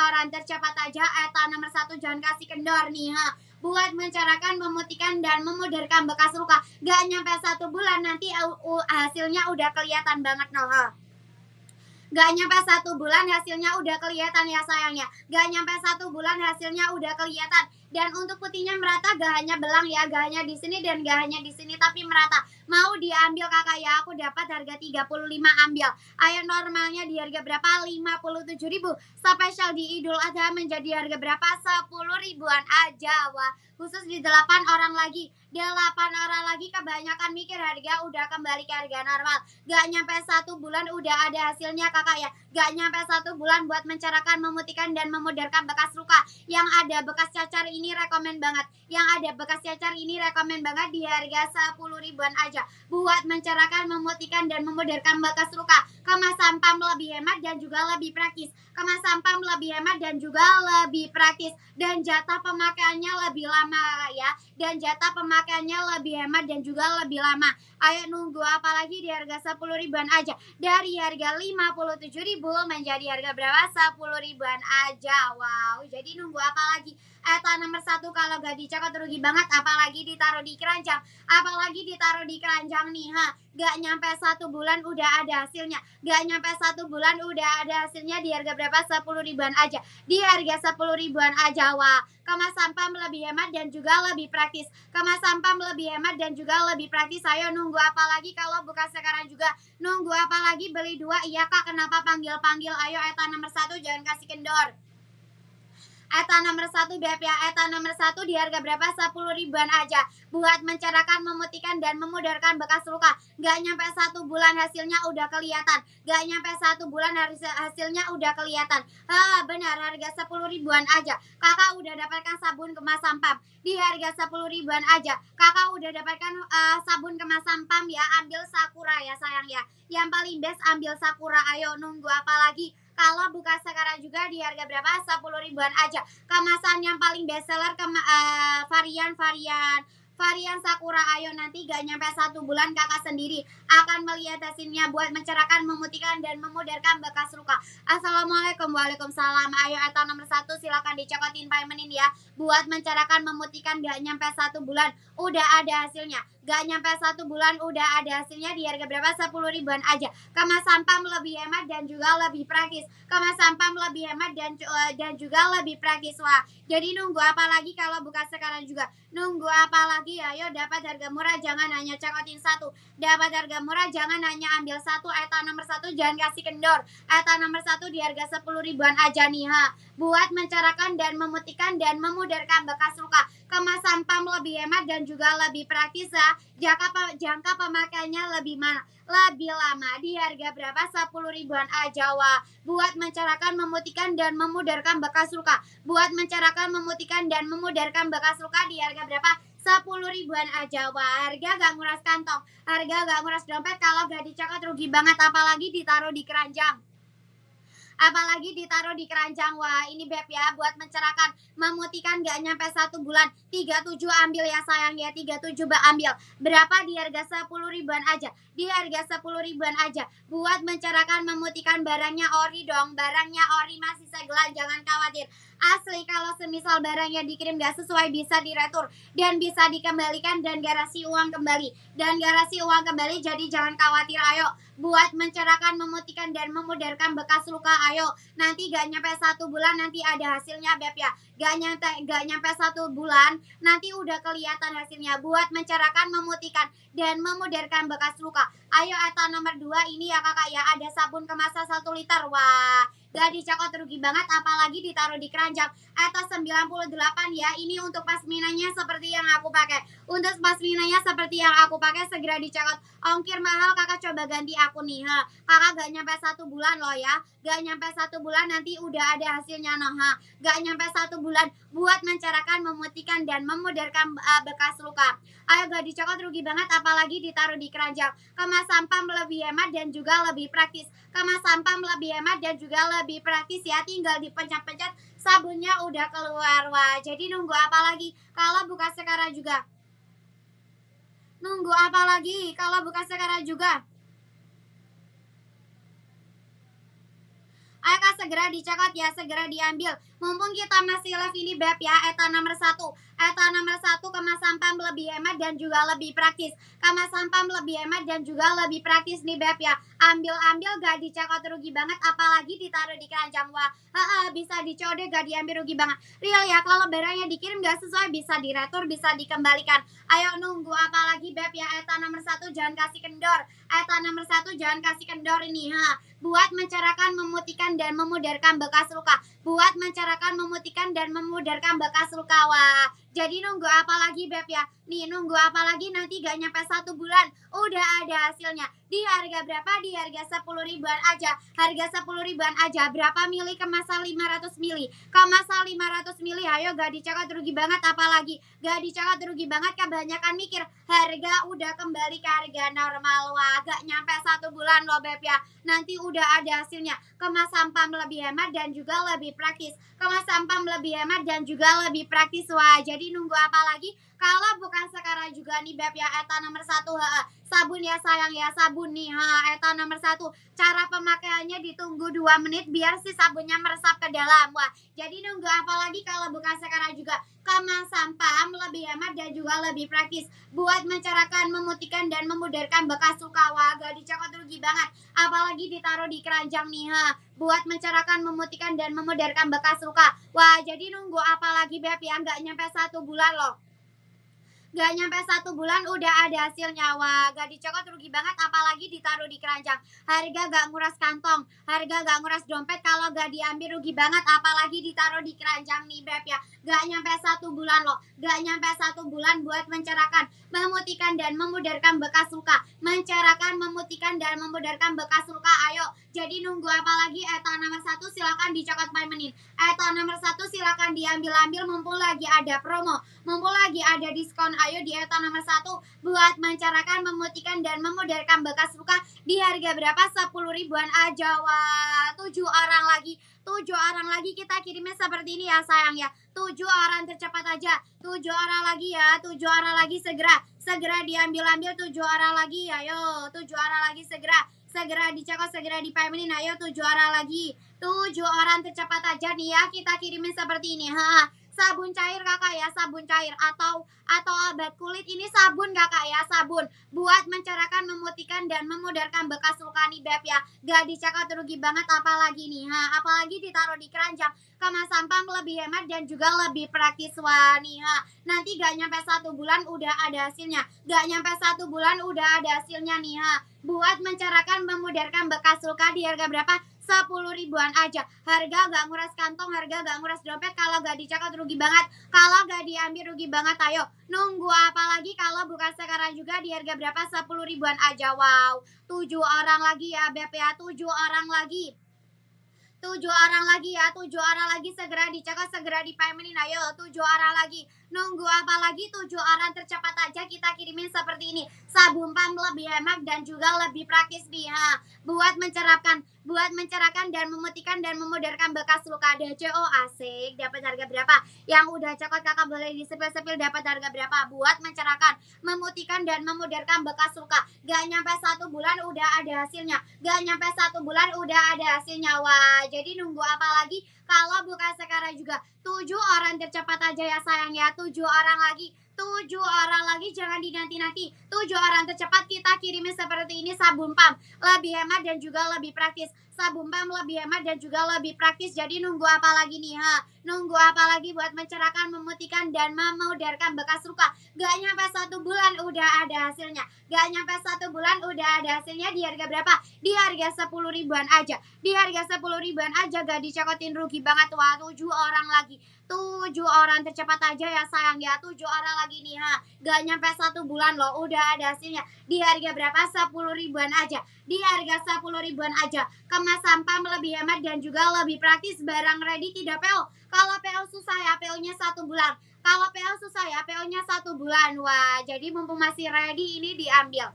orang tercepat aja. Eta nomor 1, jangan kasih kendor nih ha. Buat mencerahkan, memutihkan dan memudarkan bekas luka. Gak nyampe 1 bulan nanti hasilnya udah kelihatan banget noh. Gak nyampe 1 bulan hasilnya udah kelihatan ya sayangnya. Gak nyampe 1 bulan hasilnya udah kelihatan. Dan untuk putihnya merata, gak hanya belang ya, gak hanya di sini dan gak hanya di sini, tapi merata. Mau diambil kakak ya, aku dapat harga 35, ambil. Ayo, normalnya di harga berapa? 57.000. Spesial di Idul Adha menjadi harga berapa? 10 ribuan aja. Wah, khusus di 8 orang lagi. 8 orang lagi kebanyakan mikir harga udah kembali ke harga normal. Gak nyampe 1 bulan udah ada hasilnya kakak ya. Gak nyampe 1 bulan buat mencerahkan, memutihkan dan memudarkan bekas luka. Yang ada bekas cacar ini rekomen banget. Yang ada bekas cacar ini rekomen banget di harga 10 ribuan aja. Buat mencerahkan, memutihkan dan memudarkan bekas luka. Kemas sampam lebih hemat dan juga lebih praktis. Kemas sampam lebih hemat dan juga lebih praktis. Dan jatah pemakaiannya lebih lama ya. Dan jatah pemakaiannya lebih hemat dan juga lebih lama. Ayo, nunggu apa lagi? Di harga 10 ribuan aja. Dari harga 57.000 menjadi harga berapa? 10 ribuan aja. Wow, jadi nunggu apa lagi? Eta nomor 1 kalau gak dicekot rugi banget, apalagi ditaruh di keranjang. Apalagi ditaruh di keranjang nih ha. Gak nyampe 1 bulan udah ada hasilnya. Gak nyampe 1 bulan udah ada hasilnya di harga berapa? 10 ribuan aja. Di harga 10 ribuan aja. Wah, kemas sampam lebih hemat dan juga lebih praktis. Kemas sampam lebih hemat dan juga lebih praktis. Ayo, nunggu apa lagi kalau bukan sekarang juga? Nunggu apa lagi? Beli 2. Iya kak, kenapa panggil-panggil? Ayo, eta nomor 1, jangan kasih kendor. Eta nomor 1 beb ya. Eta nomor 1 di harga berapa? 10 ribuan aja. Buat mencerahkan, memutihkan dan memudarkan bekas luka. Gak nyampe 1 bulan hasilnya udah kelihatan. Gak nyampe 1 bulan hasilnya udah kelihatan. Benar, harga 10 ribuan aja. Kakak udah dapatkan sabun kemas sampam di harga 10 ribuan aja. Kakak udah dapatkan sabun kemas sampam ya. Ambil Sakura ya sayang ya. Yang paling best ambil Sakura. Ayo, nunggu apa lagi? Kalau buka sekarang juga di harga berapa? 10 ribuan aja. Kemasan yang paling bestseller varian Sakura. Ayo, nanti gak nyampe 1 bulan kakak sendiri akan melihat hasilnya buat mencerahkan, memutihkan dan memudarkan bekas luka. Assalamualaikum. Waalaikumsalam. Ayo, eta nomor 1 silakan dicokotin paymentin ya. Buat mencerahkan, memutihkan gak nyampe 1 bulan udah ada hasilnya. Gak nyampe 1 bulan udah ada hasilnya di harga berapa? 10 ribuan aja. Kemas sampam lebih hemat dan juga lebih praktis. Kemas sampam lebih hemat dan juga lebih praktis. Wah, jadi nunggu apa lagi kalau bukan sekarang juga? Nunggu apa lagi? Ayo, dapat harga murah, jangan hanya cekotin 1. Dapat harga murah, jangan hanya ambil 1. Eta nomor 1, jangan kasih kendor. Eta nomor 1 di harga 10 ribuan aja nih ha. Buat mencerahkan dan memutihkan dan memudarkan bekas luka. Kemas sampam lebih hemat dan juga lebih praktis ya. Jangka pemakaiannya lebih lama. Di harga berapa? 10 ribuan aja. Wah, buat mencerahkan, memutihkan dan memudarkan bekas luka. Buat mencerahkan, memutihkan dan memudarkan bekas luka di harga berapa? 10 ribuan aja. Wah, harga gak nguras kantong. Harga gak nguras dompet. Kalau gak dicekot rugi banget, apalagi ditaruh di keranjang. Apalagi ditaruh di keranjang. Wah, ini beb ya, buat mencerahkan, memutihkan gak nyampe 1 bulan. 37 ambil ya sayang ya, 37 Mbak ambil. Berapa? Di harga 10 ribuan aja. Di harga 10 ribuan aja. Buat mencerahkan memutihkan, barangnya ori dong. Barangnya ori, masih segelan, jangan khawatir. Asli, kalau semisal barangnya dikirim gak sesuai bisa diretur dan bisa dikembalikan dan garasi uang kembali. Dan garasi uang kembali, jadi jangan khawatir, ayo. Buat mencerahkan, memutihkan, dan memudarkan bekas luka, ayo. Nanti gak nyampe 1 bulan nanti ada hasilnya Beb ya. Gak nyampe 1 bulan nanti udah kelihatan hasilnya. Buat mencerahkan, memutihkan, dan memudarkan bekas luka, ayo. Eta nomor 2 ini ya kakak ya, ada sabun kemasan 1 liter. Wah, gak dicakot, rugi banget, apalagi ditaruh di keranjang. Eta 98 ya, ini untuk pasminanya seperti yang aku pakai. Untuk pasminanya seperti yang aku pakai, segera dicakot. Ongkir mahal kakak, coba ganti aku nih. Kakak gak nyampe 1 bulan loh ya. Gak nyampe 1 bulan nanti udah ada hasilnya noh. Gak nyampe 1 bulan buat mencerahkan, memutihkan, dan memudarkan bekas luka. Ayo, gak dicokot, rugi banget, apalagi ditaruh di keranjang. Kemas sampah lebih hemat dan juga lebih praktis. Kemas sampah lebih hemat dan juga lebih praktis ya. Tinggal dipencet-pencet, sabunnya udah keluar. Wah, jadi nunggu apa lagi? Kalau bukan sekarang juga. Nunggu apa lagi? Kalau bukan sekarang juga. Ayo kak, segera dicekot ya, segera diambil. Mumpung kita masih live ini Beb ya, eta nomor 1. Eta nomor 1, kemas sampah lebih hemat dan juga lebih praktis. Kemas sampah lebih hemat dan juga lebih praktis nih Beb ya. Ambil-ambil, gak dicekot, rugi banget, apalagi ditaruh di keranjang. Wah, bisa dicode, gak diambil, rugi banget. Real ya, kalau barangnya dikirim gak sesuai bisa diretur, bisa dikembalikan. Ayo, nunggu apa lagi Beb ya. Eta nomor 1 jangan kasih kendor. Eta nomor 1 jangan kasih kendor ini. Buat mencerahkan, memutihkan, dan memudarkan bekas luka. Buat mencerahkan, memutihkan, dan memudarkan bekas luka. Wah, jadi nunggu apa lagi Beb ya? Nih, nunggu apa lagi, nanti gak nyampe 1 bulan udah ada hasilnya. Di harga berapa? Di harga 10 ribuan aja. Harga 10 ribuan aja. Berapa mili kemasan? 500 mili. Kemasan 500 mili. Ayo, gak dicekot, rugi banget, apalagi gak dicekot, rugi banget. Kebanyakan mikir harga udah kembali ke harga normal. Wah, gak nyampe 1 bulan loh Beb ya. Nanti udah ada hasilnya. Kemas sampah lebih hemat dan juga lebih praktis. Kemas sampah lebih hemat dan juga lebih praktis. Wah, jadi nunggu apa lagi? Kalau bukan sekarang juga nih Beb ya. Eta nomor 1, sabun ya sayang ya, sabun nih. Eta nomor 1. Cara pemakaiannya ditunggu 2 menit biar si sabunnya meresap ke dalam. Wah, jadi nunggu apa lagi kalau bukan sekarang juga? Kemas sampah lebih hemat dan juga lebih praktis. Buat mencerahkan, memutihkan, dan memudarkan bekas luka. Wah, gak dicekot, rugi banget, apalagi ditaruh di keranjang nih. Buat mencerahkan, memutihkan, dan memudarkan bekas luka. Wah, jadi nunggu apa lagi Beb ya. Gak nyampe 1 bulan loh. Gak nyampe 1 bulan udah ada hasilnya. Wah, gak dicokot, rugi banget, apalagi ditaruh di keranjang. Harga gak nguras kantong, harga gak nguras dompet. Kalau gak diambil, rugi banget, apalagi ditaruh di keranjang nih Beb ya. Gak nyampe 1 bulan loh. Gak nyampe 1 bulan buat mencerahkan, memutihkan, dan memudarkan bekas luka. Mencerahkan, memutihkan, dan memudarkan bekas luka. Ayo, jadi nunggu apa lagi? Eta nomor 1 silakan dicokot 5 menit. Eta nomor 1 silakan diambil-ambil, mumpung lagi ada promo, mumpung lagi ada diskon. Ayo, di eta nomor 1 buat mencerahkan, memutihkan, dan memudarkan bekas luka. Di harga berapa? 10 ribuan aja. Wah, 7 orang lagi. 7 orang lagi kita kirimnya seperti ini ya sayang ya. 7 orang tercepat aja. 7 orang lagi ya. 7 orang lagi, segera diambil-ambil. 7 orang lagi. Ayo, 7 orang lagi, segera dicekot, segera dipamenin. Ayo, 7 orang lagi. 7 orang tercepat aja nih ya, kita kirimin seperti ini. Sabun cair kakak ya, sabun cair atau obat kulit. Ini sabun kakak ya, sabun buat mencerahkan, memutihkan, dan memudarkan bekas luka nih Beb ya. Gak dicekot, rugi banget, apalagi nih. Apalagi ditaruh di keranjang. Kemas sampah lebih hemat dan juga lebih praktis. Wah nih, nanti gak nyampe 1 bulan udah ada hasilnya. Gak nyampe 1 bulan udah ada hasilnya nih. Buat mencerahkan, memudarkan bekas luka di harga berapa? 10 ribuan aja. Harga gak nguras kantong, harga gak nguras dompet. Kalau gak dicekot, rugi banget. Kalau gak diambil, rugi banget. Ayo, nunggu apa lagi? Kalau bukan sekarang juga di harga berapa? 10 ribuan aja. Wow, 7 orang lagi ya Beb ya. 7 orang lagi. 7 orang lagi ya, 7 orang lagi, segera dicekot, segera dipamenin. Ayo, 7 orang lagi. Nunggu apa lagi? 7 orang tercepat aja kita kirimin seperti ini. Sabun pump lebih hemat dan juga lebih praktis nih. Buat mencerahkan dan memutihkan dan memudarkan bekas luka DCO. Asik. Dapat harga berapa? Yang udah cokot kakak boleh disepil-sepil, dapat harga berapa? Buat mencerahkan, memutihkan dan memudarkan bekas luka. Gak nyampe 1 bulan udah ada hasilnya. Gak nyampe 1 bulan udah ada hasilnya. Wah, jadi nunggu apa lagi? Kalau bukan sekarang juga. 7 orang tercepat aja ya sayang ya. 7 orang lagi. 7 orang lagi, jangan dinanti-nanti. 7 orang tercepat kita kirimin seperti ini. Sabun pump lebih hemat dan juga lebih praktis. Sabun pump lebih hemat dan juga lebih praktis. Jadi nunggu apa lagi nih? Nunggu apa lagi buat mencerahkan, memutihkan dan memudarkan bekas luka. Gak nyampe 1 bulan udah ada hasilnya. Gak nyampe 1 bulan udah ada hasilnya. Di harga berapa? Di harga 10 ribuan aja. Di harga 10 ribuan aja, gak dicokotin, rugi banget. Wah, 7 orang lagi. 7 orang tercepat aja ya sayang ya. 7 orang lagi nih. Gak nyampe 1 bulan loh udah ada hasilnya. Di harga berapa? 10 ribuan aja. Di harga 10 ribuan aja. Kemasan pump lebih hemat dan juga lebih praktis. Barang ready tidak PO. Kalau PO susah ya, PO-nya 1 bulan. Kalau PO susah ya, PO-nya 1 bulan. Wah, jadi mumpung masih ready ini diambil.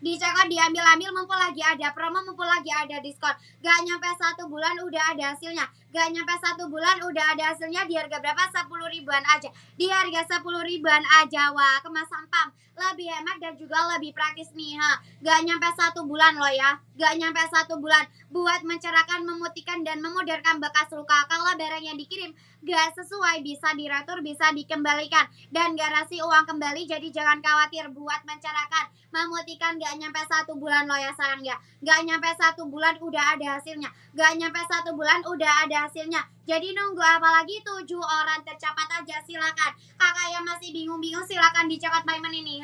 Dicekot, diambil-ambil, mumpung lagi ada promo, mumpung lagi ada diskon. Gak nyampe 1 bulan udah ada hasilnya. Gak nyampe 1 bulan udah ada hasilnya. Di harga berapa? 10 ribuan aja. Di harga 10 ribuan aja. Wah, kemasan pump lebih hemat dan juga lebih praktis nih. Gak nyampe 1 bulan loh ya. Gak nyampe 1 bulan. Buat mencerahkan, memutihkan dan memudarkan bekas luka. Kalau barang yang dikirim gak sesuai, bisa diretur, bisa dikembalikan dan garansi uang kembali. Jadi jangan khawatir. Buat mencerahkan, memutihkan, gak nyampe 1 bulan loh ya sayang ya. Gak nyampe 1 bulan udah ada hasilnya. Gak nyampe 1 bulan udah ada hasilnya. Jadi nunggu apa lagi? 7 orang tercepat aja, silakan. Kakak yang masih bingung-bingung silakan dicekot payment ini.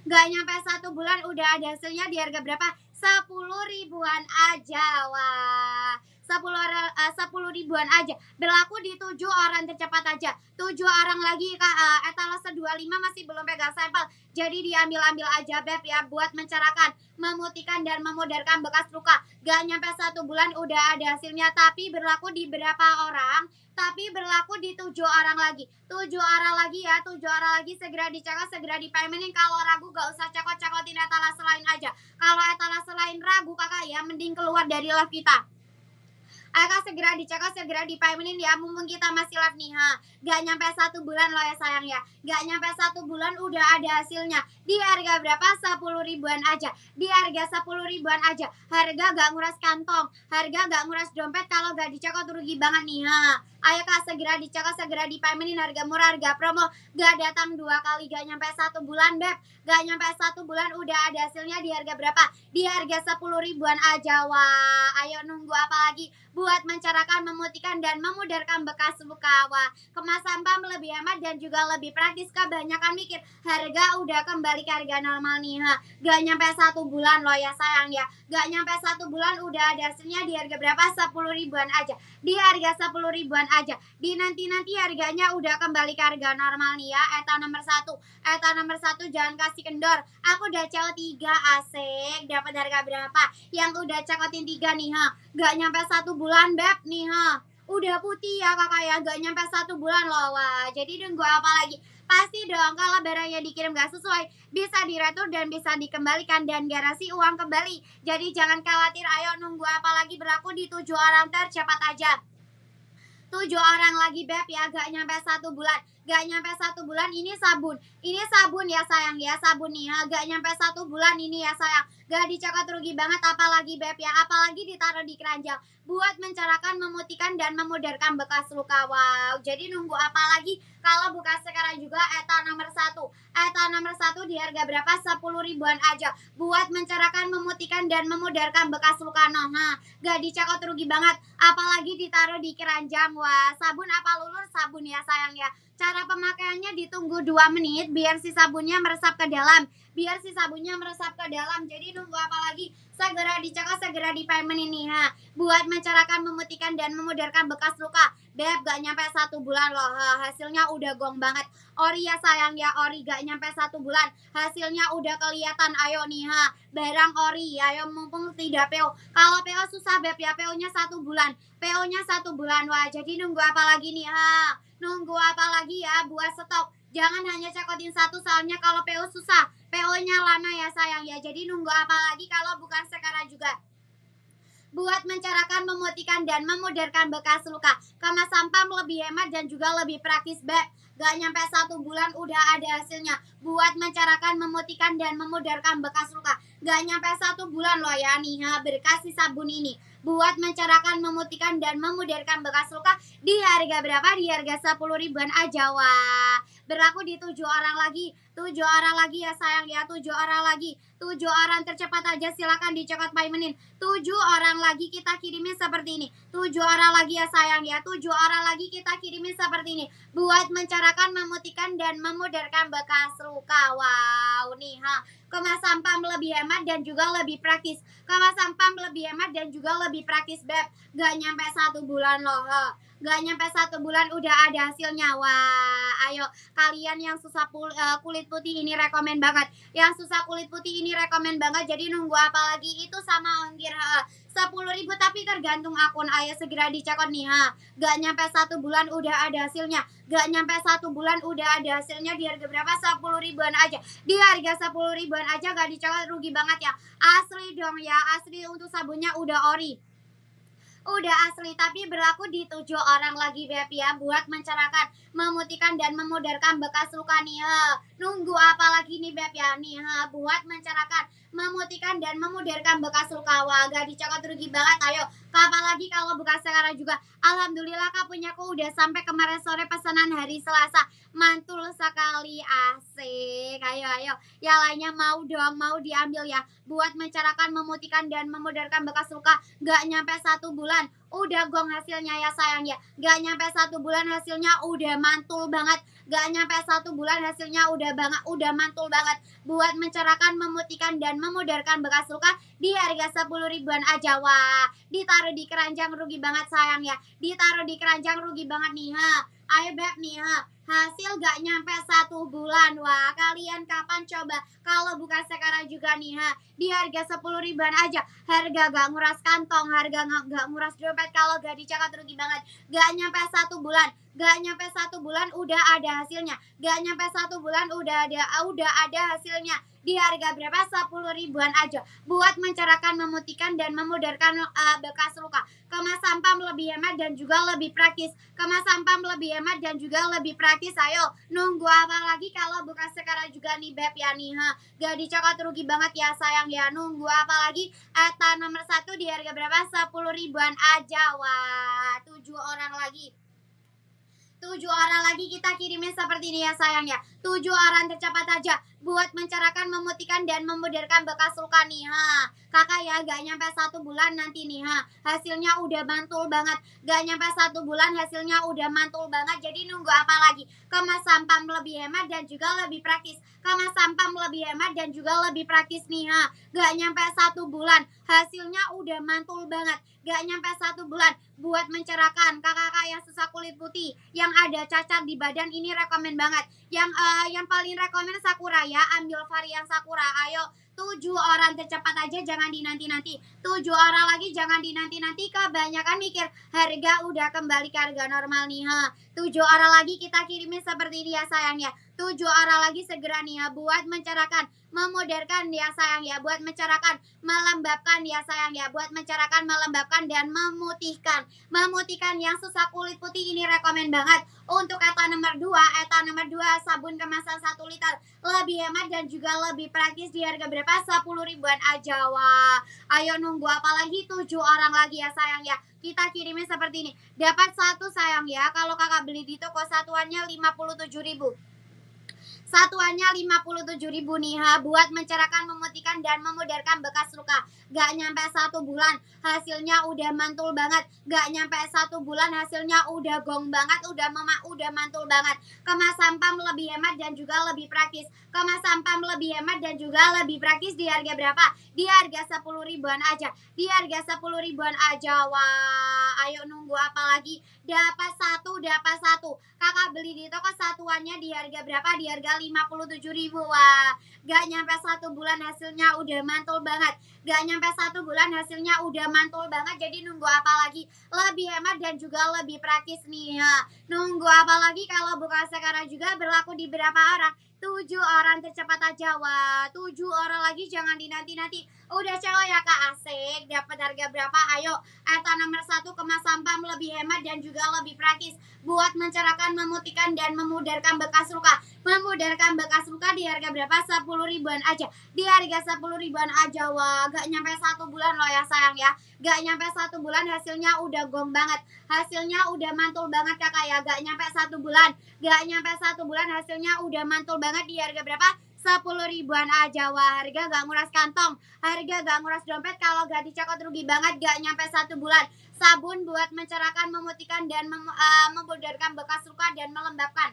Gak nyampe 1 bulan udah ada hasilnya. Di harga berapa? 10 ribuan aja. Wah, 10 ribuan aja. Berlaku di 7 orang tercepat aja. 7 orang lagi etalase 25 masih belum pegang sampel. Jadi diambil-ambil aja Beb ya, buat mencerahkan, memutihkan dan memudarkan bekas luka. Gak nyampe 1 bulan udah ada hasilnya. Tapi berlaku di berapa orang? Tapi berlaku di 7 orang lagi. 7 orang lagi ya, 7 orang lagi. Segera dicekot, segera dipaymenin. Kalau ragu gak usah cekot-cekotin etalase lain aja. Kalau etalase lain ragu kakak ya, mending keluar dari live kita. Akan segera dicekot, segera dipaymenin ya, mumpung kita masih live nih. Gak nyampe 1 bulan loh ya sayang ya. Gak nyampe 1 bulan udah ada hasilnya. Di harga berapa? 10 ribuan aja. Di harga 10 ribuan aja. Harga gak nguras kantong, harga gak nguras dompet. Kalau gak dicekot rugi banget nih. Ayo kak, segera dicekot, segera dipaymenin. Harga murah, harga promo. Gak datang 2 kali, gak nyampe 1 bulan Beb. Gak nyampe 1 bulan udah ada hasilnya. Di harga berapa? Di harga 10 ribuan aja. Wah, ayo nunggu apa lagi? Buat mencerahkan, memutihkan dan memudarkan bekas luka. Wah, kemasan pump lebih hemat dan juga lebih praktis. Kebanyakan mikir, harga udah kembali ke harga normal nih. Gak nyampe 1 bulan loh ya sayang ya. Gak nyampe 1 bulan udah ada hasilnya. Di harga berapa? 10 ribuan aja. Di harga 10 ribuan aja. Di nanti harganya udah kembali ke harga normal nih ya. Eta nomor 1. Eta nomor 1 jangan kasih kendor. Aku udah cekot 3, asik. Dapat harga berapa? Yang udah cekotin 3 nih gak nyampe 1 bulan Beb nih udah putih ya kakak ya. Gak nyampe 1 bulan loh. Wah, jadi nunggu apa lagi? Pasti dong kalau barangnya dikirim gak sesuai, bisa diretur dan bisa dikembalikan dan garansi uang kembali. Jadi jangan khawatir, ayo nunggu apa lagi? Berlaku di 7 orang tercepat aja. 7 orang lagi Beb ya, gak nyampe 1 bulan. Gak nyampe 1 bulan. Ini sabun ya sayang ya. Sabun nih gak nyampe 1 bulan ini ya sayang. Gak dicekot rugi banget. Apalagi Beb ya, apalagi ditaruh di keranjang. Buat mencerahkan, memutihkan dan memudarkan bekas luka. Wow, jadi nunggu apa lagi? Kalau bukan sekarang juga. Eta nomor 1. Eta nomor 1 di harga berapa? 10 ribuan aja. Buat mencerahkan, memutihkan dan memudarkan bekas luka. Gak dicekot rugi banget. Apalagi ditaruh di keranjang. Wah, sabun apa lulur? Sabun ya sayang ya. Cara pemakaiannya ditunggu 2 menit biar si sabunnya meresap ke dalam. Biar si sabunnya meresap ke dalam. Jadi nunggu apa lagi? Segera dicekot, segera dipayment ini buat mencerahkan, memutihkan dan memudarkan bekas luka. Beb, gak nyampe 1 bulan loh. Hasilnya udah gong banget. Ori ya sayang ya, ori gak nyampe 1 bulan. Hasilnya udah kelihatan. Ayo nih barang ori. Ayo mumpung tidak PO. Kalau PO susah Beb ya, PO-nya 1 bulan. PO-nya 1 bulan. Wah, jadi nunggu apa lagi nih Nunggu apa lagi ya, buat stok. Jangan hanya cekotin satu, soalnya kalau PO susah. PO-nya lama ya sayang ya. Jadi nunggu apa lagi kalau bukan sekarang juga. Buat mencerahkan, memutihkan, dan memudarkan bekas luka. Kemas sampah lebih hemat dan juga lebih praktis, Beb. Gak nyampe 1 bulan udah ada hasilnya. Buat mencerahkan, memutihkan, dan memudarkan bekas luka. Gak nyampe 1 bulan loh ya nih, berkas si sabun ini. Buat mencerahkan, memutihkan, dan memudarkan bekas luka di harga berapa? Di harga 10 ribuan aja. Wah, berlaku di 7 orang lagi. 7 orang lagi ya sayang ya, 7 orang lagi. 7 orang tercepat aja silakan dicekot paymenin. 7 orang lagi kita kirimin seperti ini. 7 orang lagi ya sayang ya. 7 orang lagi kita kirimin seperti ini. Buat mencerahkan, memutihkan, dan memudarkan bekas luka. Wow nih kemas sampah lebih hemat dan juga lebih praktis. Kemas sampah lebih hemat dan juga lebih praktis, Beb. Gak nyampe 1 bulan loh. Gak nyampe 1 bulan udah ada hasilnya. Wah, ayo kalian yang susah kulit putih ini rekomen banget. Yang susah kulit putih ini rekomen banget. Jadi nunggu apa lagi? Itu sama ongkir 10 ribu, tapi tergantung akun. Ayo segera dicekot nih Gak nyampe 1 bulan udah ada hasilnya. Gak nyampe 1 bulan udah ada hasilnya. Di harga berapa? 10 ribuan aja. Di harga 10 ribuan aja gak dicekot, rugi banget ya. Asli dong ya. Asli, untuk sabunnya udah ori. Udah asli, tapi berlaku di 7 orang lagi, Beb ya. Buat mencerahkan, memutihkan, dan memudarkan bekas luka nih Nunggu apa lagi nih, Beb ya nih buat mencerahkan, memutihkan, dan memudarkan bekas luka. Wah, gak dicekot, rugi banget. Ayo, kapan lagi kalau bukan sekarang juga. Alhamdulillah Kak, punyaku udah sampai kemarin sore pesanan hari Selasa. Mantul sekali, asik. Ayo yang lainnya mau dong, mau diambil ya. Buat mencerahkan, memutihkan, dan memudarkan bekas luka. Gak nyampe 1 bulan udah gong hasilnya ya sayang ya. Gak nyampe 1 bulan hasilnya udah mantul banget. Gak nyampe 1 bulan hasilnya udah mantul banget. Buat mencerahkan, memutihkan, dan memudarkan bekas luka di harga 10 ribuan aja. Wah, ditaruh di keranjang rugi banget sayang ya. Ditaruh di keranjang rugi banget nih Ayo Beb nih hasil gak nyampe 1 bulan. Wah, kalian kapan coba? Kalau bukan sekarang juga nih di harga 10 ribuan aja. Harga gak nguras kantong, harga gak nguras dompet. Kalau gak dicekot rugi banget. Gak nyampe 1 bulan. Gak nyampe 1 bulan udah ada hasilnya. Gak nyampe 1 bulan udah ada hasilnya. Di harga berapa? 10 ribuan aja. Buat mencerahkan, memutihkan, dan memudarkan bekas luka. Kemas sampah lebih hemat dan juga lebih praktis. Kemas sampah lebih hemat dan juga lebih praktis. Ayo, nunggu apa lagi kalau bukan sekarang juga nih, Beb ya nih Gak dicokot, rugi banget ya sayang ya. Nunggu apa lagi? Eta nomor 1 di harga berapa? 10 ribuan aja. Wah, 7 orang lagi. 7 orang lagi kita kirimin seperti ini ya sayang ya. 7 orang tercepat aja. Buat mencerahkan, memutihkan, dan memudarkan bekas luka nih Kakak ya, gak nyampe 1 bulan nanti nih hasilnya udah mantul banget. Gak nyampe 1 bulan hasilnya udah mantul banget. Jadi nunggu apa lagi? Kemas sampah lebih hemat dan juga lebih praktis. Kemas sampah lebih hemat dan juga lebih praktis nih Gak nyampe 1 bulan hasilnya udah mantul banget. Gak nyampe 1 bulan. Buat mencerahkan, kakak-kakak yang susah kulit putih, yang ada cacat di badan, ini rekomen banget. Yang paling rekomen Sakura ya. Ambil varian Sakura. Ayo, 7 orang tercepat aja, jangan dinanti-nanti. 7 orang lagi jangan dinanti-nanti. Kebanyakan mikir harga udah kembali ke harga normal nih 7 orang lagi kita kirimin seperti ini ya sayang ya. 7 orang lagi segera nih buat mencerahkan, memudarkan ya sayang ya. Buat mencerahkan, melembabkan ya sayang ya. Buat mencerahkan, melembabkan, dan memutihkan. Memutihkan yang susah kulit putih ini rekomen banget. Untuk eta nomor 2 sabun kemasan 1 liter. Lebih hemat dan juga lebih praktis. Di harga berapa? 10 ribuan aja. Wah, ayo nunggu apa lagi? 7 orang lagi ya sayang ya. Kita kirimin seperti ini. Dapat 1 sayang ya. Kalau kakak beli di toko satuannya 57.000. Satuannya 57.000 nih buat mencerahkan, memutihkan, dan memudarkan bekas luka. Gak nyampe 1 bulan hasilnya udah mantul banget. Gak nyampe 1 bulan hasilnya udah gong banget, udah mantul banget. Kemas sampah lebih hemat dan juga lebih praktis. Kemas sampah lebih hemat dan juga lebih praktis. Di harga berapa? Di harga 10 ribuan aja. Di harga 10 ribuan aja. Wah, ayo ayo nunggu apa lagi? Dapat satu. Kakak beli di toko satuannya di harga berapa? Di harga 57.000. Wah, gak nyampe 1 bulan hasilnya udah mantul banget. Gak nyampe 1 bulan hasilnya udah mantul banget. Jadi nunggu apa lagi? Lebih hemat dan juga lebih praktis nih ya. Nunggu apa lagi kalau bukan sekarang juga berlaku di berapa orang? 7 orang tercepat aja. Wah, 7 orang lagi, jangan dinanti-nanti. Udah cewek ya Kak, asik. Dapat harga berapa? Ayo, eta nomor 1 kemas sampah lebih hemat dan juga lebih praktis buat mencerahkan, memutihkan dan memudarkan bekas luka. Memudarkan bekas luka di harga berapa? 10 ribuan aja. Di harga 10 ribuan aja. Wah, gak nyampe 1 bulan loh ya sayang ya. Gak nyampe 1 bulan hasilnya udah gong banget. Hasilnya udah mantul banget Kakak ya. Gak nyampe 1 bulan. Gak nyampe 1 bulan hasilnya udah mantul banget di harga berapa? 10 ribuan aja. Wah, harga gak nguras kantong, harga gak nguras dompet. Kalau gak dicekot rugi banget. Gak nyampe 1 bulan. Sabun buat mencerahkan, memutihkan dan memudarkan bekas luka dan melembabkan.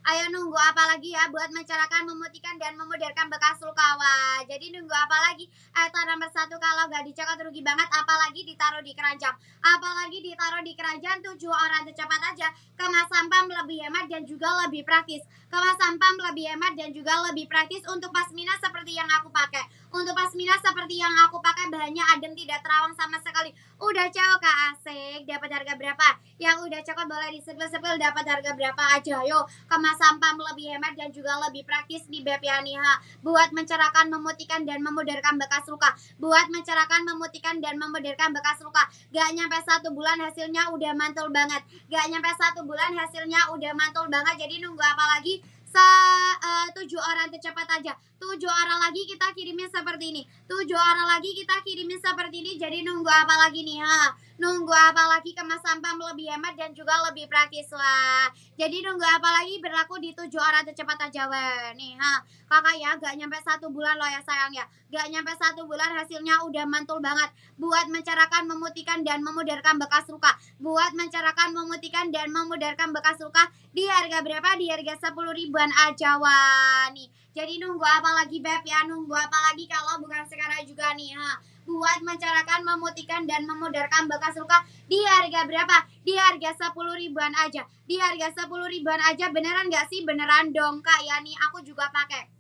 Ayo nunggu apa lagi ya buat mencerahkan, memutihkan dan memudarkan bekas luka. Wah, jadi nunggu apa lagi? Eta nomor 1 kalau gak dicekot rugi banget, apalagi ditaruh di keranjang. Apalagi ditaruh di keranjang. 7 orang tercepat aja. Kemas sampah lebih hemat dan juga lebih praktis. Kemas sampah lebih hemat dan juga lebih praktis untuk pasmina seperti yang aku pakai. Untuk pasmina seperti yang aku pakai, bahannya adem, tidak terawang sama sekali. Udah cewek Kak, asik. Dapat harga berapa? Yang udah cekot boleh disepil-sepil, dapat harga berapa aja. Ayo, kemas sampah lebih hemat dan juga lebih praktis di Beb ya nih ha. Buat mencerahkan, memutihkan dan memudarkan bekas luka. Buat mencerahkan, memutihkan dan memudarkan bekas luka. Gak nyampe 1 bulan hasilnya udah mantul banget. Gak nyampe 1 bulan hasilnya udah mantul banget. Jadi nunggu apa lagi? 7 orang tercepat aja. 7 orang lagi kita kirimin seperti ini. 7 orang lagi kita kirimin seperti ini. Jadi nunggu apa lagi nih ha? Nunggu apa lagi? Kemas sampah lebih hemat dan juga lebih praktis. Wah, jadi nunggu apa lagi? Berlaku di 7 orang tercepat aja. Wah, nih ha. Kakak ya, gak nyampe 1 bulan loh ya sayang ya. Gak nyampe 1 bulan hasilnya udah mantul banget. Buat mencerahkan, memutihkan dan memudarkan bekas luka. Buat mencerahkan, memutihkan dan memudarkan bekas luka. Di harga berapa? Di harga 10 ribuan aja. Wah, nih. Jadi nunggu apa lagi Beb ya? Nunggu apa lagi kalau bukan sekarang juga nih ha? Buat mencerahkan, memutihkan dan memudarkan bekas luka. Di harga berapa? Di harga 10 ribuan aja. Di harga 10 ribuan aja. Beneran gak sih? Beneran dong Kak ya, nih aku juga pakai.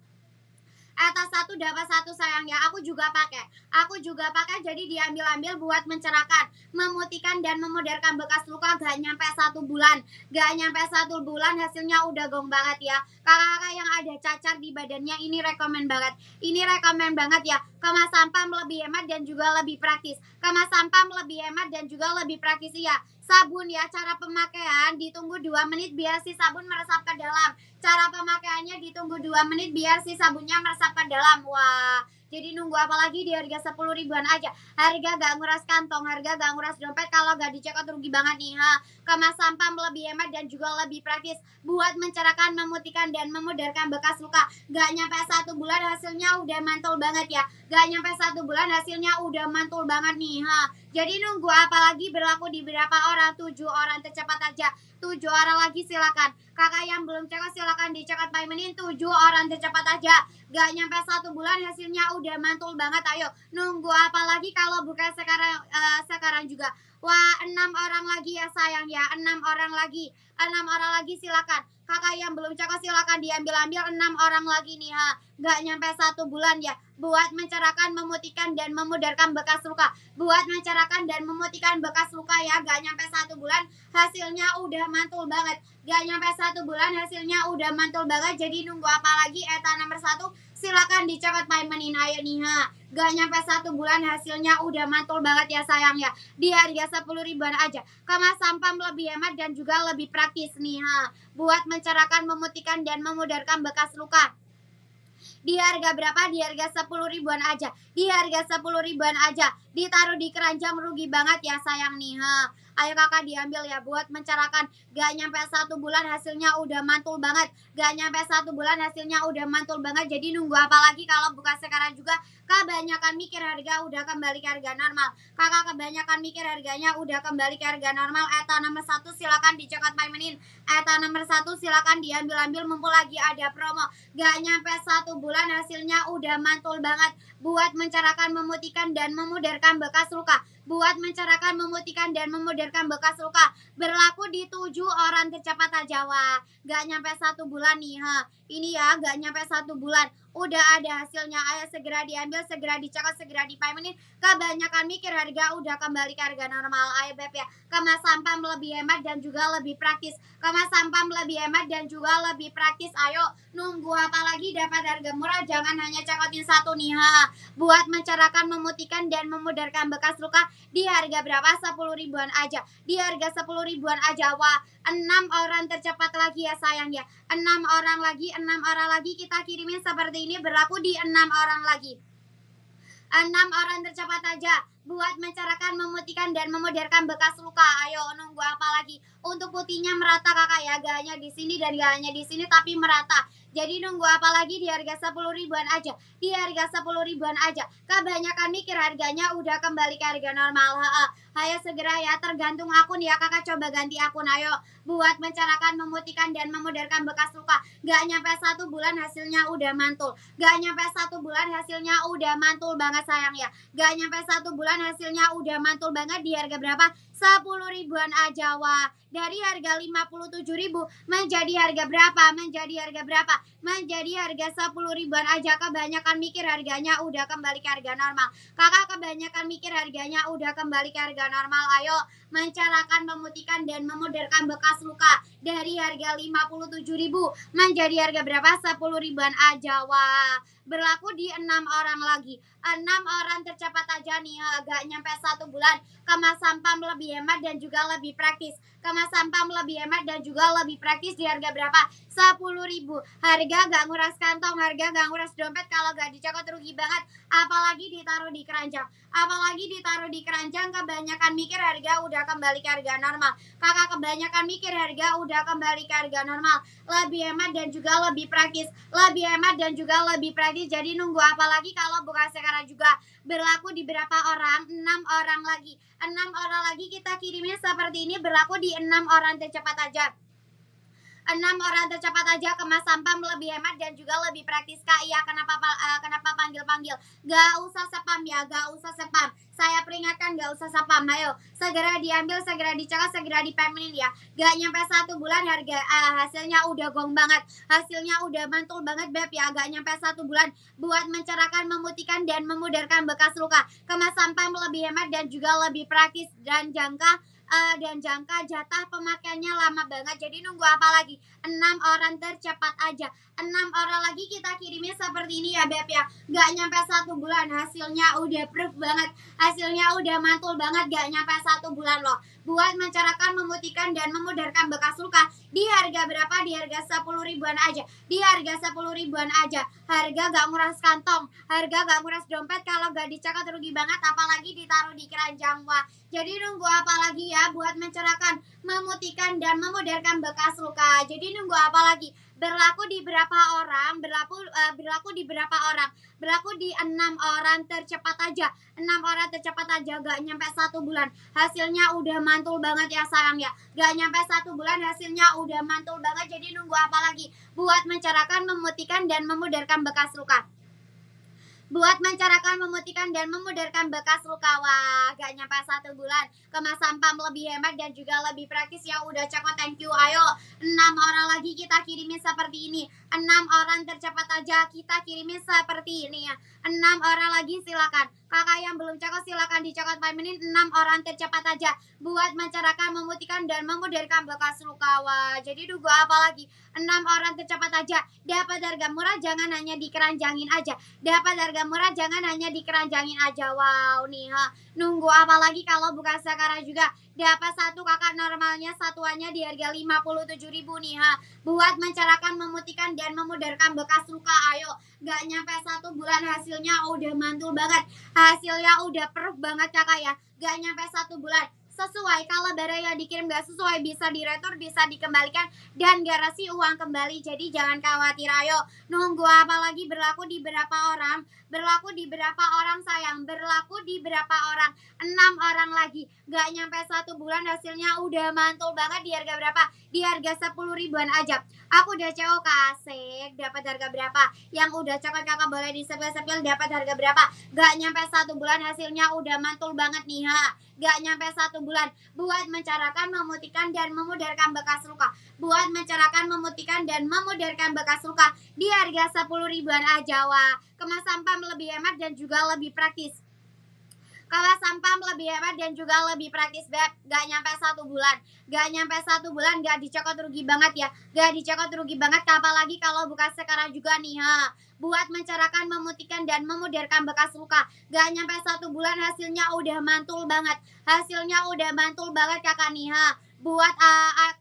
Atas 1 dapat 1 sayang ya. Aku juga pakai. Jadi diambil-ambil buat mencerahkan, memutihkan dan memudarkan bekas luka. Gak nyampe 1 bulan. Gak nyampe 1 bulan hasilnya udah gong banget ya. Kakak-kakak yang ada cacar di badannya, ini rekomen banget. Ini rekomen banget ya. Kemas sampah lebih hemat dan juga lebih praktis. Kemas sampah lebih hemat dan juga lebih praktis ya. Sabun ya, cara pemakaian ditunggu 2 menit biar si sabun meresap ke dalam. Cara pemakaiannya ditunggu 2 menit biar si sabunnya meresap ke dalam. Wah, jadi nunggu apa lagi? Di harga 10 ribuan aja. Harga gak nguras kantong, harga gak nguras dompet. Kalau gak dicekot rugi banget nih ha. Kemas sampah lebih hemat dan juga lebih praktis buat mencerahkan, memutihkan dan memudarkan bekas luka. Gak nyampe 1 bulan hasilnya udah mantul banget ya. Gak nyampe 1 bulan hasilnya udah mantul banget nih ha. Jadi nunggu apa lagi? Berlaku di berapa orang? 7 orang tercepat aja. 7 orang lagi silakan. Kakak yang belum cekot silakan dicekot paymentin. 7 orang tercepat aja. Gak nyampe 1 bulan hasilnya udah mantul banget. Ayo nunggu apa lagi kalau bukan sekarang juga. Wah, 6 orang lagi ya sayang ya. 6 orang lagi. 6 orang lagi silakan. Kakak yang belum cekot silakan diambil-ambil. 6 orang lagi nih ha. Gak nyampe 1 bulan ya. Buat mencerahkan, memutihkan dan memudarkan bekas luka. Buat mencerahkan dan memutihkan bekas luka ya. Gak nyampe 1 bulan hasilnya udah mantul banget. Gak nyampe 1 bulan hasilnya udah mantul banget. Jadi nunggu apa lagi? Eta nomor 1 silakan dicekot paymentin. Ayo nih ha. Gak nyampe 1 bulan hasilnya udah mantul banget ya sayang ya. Di harga 10 ribuan aja. Kemas sampah lebih hemat dan juga lebih praktis nih ha. Buat mencerahkan, memutihkan dan memudarkan bekas luka. Di harga berapa? Di harga 10 ribuan aja. Di harga 10 ribuan aja. Ditaruh di keranjang rugi banget ya sayang nih ha. Ayo kakak diambil ya buat mencerahkan. Gak nyampe 1 bulan hasilnya udah mantul banget. Gak nyampe 1 bulan hasilnya udah mantul banget. Jadi nunggu apa lagi kalau bukan sekarang juga. Kebanyakan mikir harga udah kembali ke harga normal. Kakak kebanyakan mikir harganya udah kembali ke harga normal. Eta nomor 1 silakan dicekot paymentin. Eta nomor 1 silakan diambil-ambil mumpul lagi ada promo. Gak nyampe 1 bulan hasilnya udah mantul banget. Buat mencerahkan, memutihkan dan memudarkan bekas luka. buat mencerahkan, memutihkan, dan memudarkan bekas luka. Berlaku di 7 orang tercepat aja. Wah, gak nyampe 1 bulan nih, ha. Ini ya, gak nyampe 1 bulan. Udah ada hasilnya, ayo segera diambil, segera dicekot, segera dipamenin. Kebanyakan mikir, harga udah kembali ke harga normal. Ayo Beb ya, kemas sampah lebih hemat dan juga lebih praktis. Kemas sampah lebih hemat dan juga lebih praktis. Ayo, nunggu apa lagi, dapat harga murah, jangan hanya cekotin satu nih, ha. Buat mencerahkan, memutihkan, dan memudarkan bekas luka di harga berapa? 10 ribuan aja. Di harga 10 ribuan aja. Wah, 6 orang tercepat lagi ya sayang ya. 6 orang lagi, 6 orang lagi kita kirimin seperti ini, berlaku di 6 orang lagi. 6 orang tercepat aja buat mencerahkan, memutihkan, dan memudarkan bekas luka. Ayo, nunggu apa lagi? Untuk putihnya merata kakak ya, gak hanya di sini dan gak hanya di sini tapi merata. Jadi nunggu apa lagi, di harga 10 ribuan aja. Di harga 10 ribuan aja. Kebanyakan mikir, harganya udah kembali ke harga normal. Ayo segera ya, tergantung akun ya kakak, coba ganti akun. Ayo, buat mencerahkan, memutihkan, dan memudarkan bekas luka. Gak nyampe 1 bulan hasilnya udah mantul. Gak nyampe 1 bulan hasilnya udah mantul banget sayang ya. Gak nyampe 1 bulan hasilnya udah mantul banget. Di harga berapa? 10 ribuan aja. Wah, dari harga 57 ribu menjadi harga berapa? Menjadi harga berapa? Menjadi harga 10 ribuan aja. Kebanyakan mikir, harganya udah kembali ke harga normal. Kakak kebanyakan mikir, harganya udah kembali ke harga normal. Ayo, mencerahkan, memutihkan, dan memudarkan bekas luka. Dari harga 57 ribu menjadi harga berapa? 10 ribuan aja. Wah, berlaku di 6 orang lagi. 6 orang tercepat aja nih, agak nyampe 1 bulan. Kemas sampah lebih hemat dan juga lebih praktis. Kemas sampah lebih hemat dan juga lebih praktis. Di harga berapa? 10 ribu. Harga gak nguras kantong, harga gak nguras dompet. Kalau gak dicekot rugi banget. Apalagi ditaruh di keranjang. Apalagi ditaruh di keranjang, kebanyakan mikir, harga udah kembali ke harga normal. Kakak kebanyakan mikir, harga udah kembali ke harga normal. Lebih hemat dan juga lebih praktis. Lebih hemat dan juga lebih praktis. Jadi nunggu apa lagi kalau bukan sekarang juga. Berlaku di berapa orang? 6 orang lagi. 6 orang lagi kita kirimnya seperti ini, berlaku di 6 orang tercepat aja. 6 orang tercepat aja, kemas sampah lebih hemat dan juga lebih praktis kak. Iya, kenapa panggil-panggil? Gak usah spam ya, gak usah spam. Saya peringatkan, gak usah spam. Ayo, segera diambil, segera dicekot, segera dipemenin ya. Gak nyampe 1 bulan harga hasilnya udah gong banget. Hasilnya udah mantul banget Beb ya. Gak nyampe 1 bulan buat mencerahkan, memutihkan, dan memudarkan bekas luka. Kemas sampah lebih hemat dan juga lebih praktis dan jangka jatah pemakaiannya lama banget. Jadi nunggu apa lagi? 6 orang tercepat aja. 6 orang lagi kita kirimnya seperti ini ya Beb ya. Gak nyampe 1 bulan hasilnya udah proof banget. Hasilnya udah mantul banget. Gak nyampe 1 bulan loh. Buat mencerahkan, memutihkan, dan memudarkan bekas luka. Di harga berapa? Di harga 10 ribuan aja. Di harga 10 ribuan aja. Harga gak nguras kantong, harga gak nguras dompet. Kalau gak dicekot rugi banget, apalagi ditaruh di keranjang. Wah, jadi nunggu apa lagi ya buat mencerahkan, memutihkan, dan memudarkan bekas luka. Jadi nunggu apa lagi? Berlaku di berapa orang? Berlaku di berapa orang? Berlaku di 6 orang tercepat aja. 6 orang tercepat aja, gak nyampe 1 bulan. Hasilnya udah mantul banget ya sayang ya. Gak nyampe 1 bulan hasilnya udah mantul banget. Jadi nunggu apa lagi? Buat mencerahkan, memutihkan, dan memudarkan bekas luka. Buat mencerahkan, memutihkan, dan memudarkan bekas luka. Wah, gak nyampe 1 bulan. Kemas sampah lebih hemat dan juga lebih praktis. Yang udah cekot, thank you. Ayo, 6 orang lagi kita kirimin seperti ini. 6 orang tercepat aja kita kirimin seperti ini ya. 6 orang lagi silakan. Kakak yang belum cekot silakan dicekot 5 menit. 6 orang tercepat aja buat mencerahkan, memutihkan, dan memudarkan bekas luka. Wah, jadi nunggu apa lagi? 6 orang tercepat aja. Dapat harga murah, jangan hanya dikeranjangin aja. Dapat harga murah, jangan hanya dikeranjangin aja. Wow nih ha. Nunggu apa lagi kalau bukan sekarang juga. Dapat satu kakak, normalnya satuannya di harga 57 ribu nih ha. Buat mencerahkan, memutihkan, dan memudarkan bekas luka. Ayo, gak nyampe 1 bulan hasilnya udah mantul banget. Hasilnya udah proof banget kakak ya. Gak nyampe 1 bulan. sesuai. Kalau barang yang dikirim nggak sesuai bisa diretur, bisa dikembalikan, dan garansi uang kembali. Jadi jangan khawatir, ayo. Nunggu apa lagi? Berlaku di berapa orang? Berlaku di berapa orang sayang? Berlaku di berapa orang? 6 orang lagi. Gak nyampe 1 bulan hasilnya udah mantul banget. Di harga berapa? Di harga 10 ribuan aja. Aku udah CO kasih. Dapat harga berapa? Yang udah coklat kakak boleh disepil-sepil. Dapat harga berapa? Gak nyampe 1 bulan hasilnya udah mantul banget nih, ha. Gak nyampe 1 bulan. Buat mencerahkan, memutihkan, dan memudarkan bekas luka. Buat mencerahkan, memutihkan, dan memudarkan bekas luka. Di harga 10 ribuan aja, wah. Kemas sampah lebih hemat dan juga lebih praktis. Kalau sampah lebih hemat dan juga lebih praktis, beb. Gak nyampe 1 bulan. Gak nyampe 1 bulan, gak dicokot rugi banget ya. Gak dicokot rugi banget, apalagi kalau bukan sekarang juga nih, ha. Buat mencerahkan, memutihkan, dan memudarkan bekas luka. Gak nyampe 1 bulan hasilnya udah mantul banget. Hasilnya udah mantul banget kakak nih, ha. Buat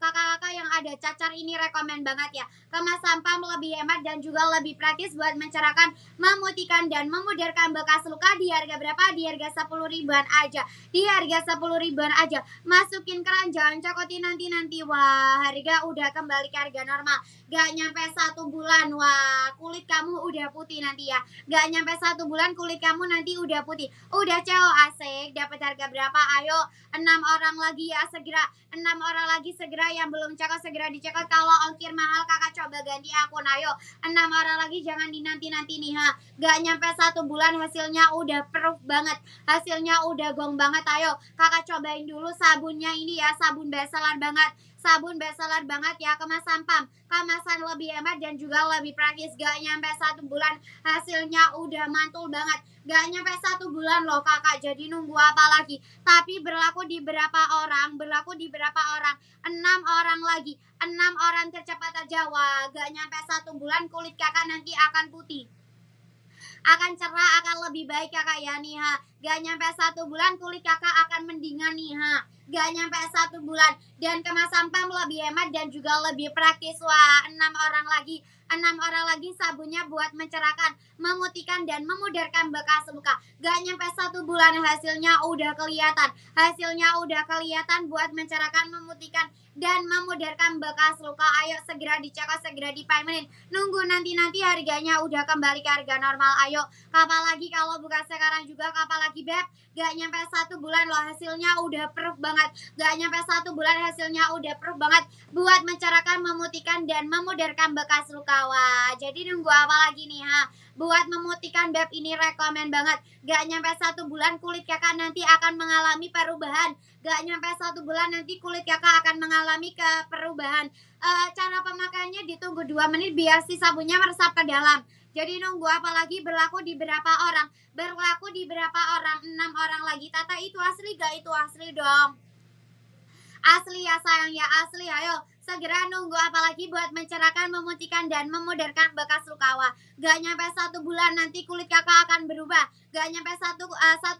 kakak-kakak yang ada cacar ini rekomen banget ya. Kemas sampah lebih hemat dan juga lebih praktis buat mencerahkan, memutihkan, dan memudarkan bekas luka. Di harga berapa? Di harga 10 ribuan aja. Di harga 10 ribuan aja. Masukin keran, jangan cokotin nanti-nanti. Wah, harga udah kembali ke harga normal. Gak nyampe 1 bulan. Wah, kulit kamu udah putih nanti ya. Gak nyampe 1 bulan kulit kamu nanti udah putih. Udah CO asik. Dapat harga berapa? Ayo, 6 orang lagi ya, segera. 6 orang lagi segera, yang belum cekot segera dicekot. Kalau ongkir mahal kakak coba ganti akun, ayo. 6 orang lagi jangan dinanti-nanti nih, ha. Gak nyampe 1 bulan hasilnya udah proof banget. Hasilnya udah gong banget, ayo. Kakak cobain dulu sabunnya ini ya, sabun bestseller banget. Sabun bestseller banget ya, kemas sampah. Kemasan lebih hemat dan juga lebih praktis. Gak nyampe 1 bulan hasilnya udah mantul banget. Gak nyampe 1 bulan loh kakak, jadi nunggu apa lagi? Tapi berlaku di berapa orang? Berlaku di berapa orang? 6 orang lagi. 6 orang tercepat aja. Wah, gak nyampe 1 bulan kulit kakak nanti akan putih, akan cerah, akan lebih baik kakak ya nih, ha. Gak nyampe 1 bulan kulit kakak akan mendingan nih, ha. Gak nyampe 1 bulan. Dan kemas sampah lebih hemat dan juga lebih praktis. Wah, 6 orang lagi. 6 orang lagi sabunnya buat mencerahkan, memutihkan, dan memudarkan bekas luka. Gak nyampe 1 bulan hasilnya udah kelihatan. Hasilnya udah kelihatan buat mencerahkan, memutihkan, dan memudarkan bekas luka. Ayo segera dicekot, segera dipamerin. Nunggu nanti-nanti harganya udah kembali ke harga normal. Ayo, kapal lagi kalau bukan sekarang juga, kapal lagi beb. Gak nyampe 1 bulan loh hasilnya udah proof banget. Gak nyampe 1 bulan hasilnya udah proof banget buat mencerahkan, memutihkan, dan memudarkan bekas luka. Wah, jadi nunggu apa lagi nih, ha. Buat memutihkan beb ini rekomen banget. Gak nyampe 1 bulan kulit kakak nanti akan mengalami perubahan. Gak nyampe 1 bulan nanti kulit kakak akan mengalami perubahan. Cara pemakaiannya ditunggu 2 menit biar si sabunnya meresap ke dalam. Jadi nunggu apa lagi? Berlaku di berapa orang? Berlaku di berapa orang? 6 orang lagi. Tata itu asli gak? Itu asli dong. Asli ya sayang ya, asli. Ayo segera nunggu apalagi buat mencerahkan, memutihkan, dan memudarkan bekas luka. Wah, gak nyampe 1 bulan nanti kulit kakak akan berubah. Gak nyampe 1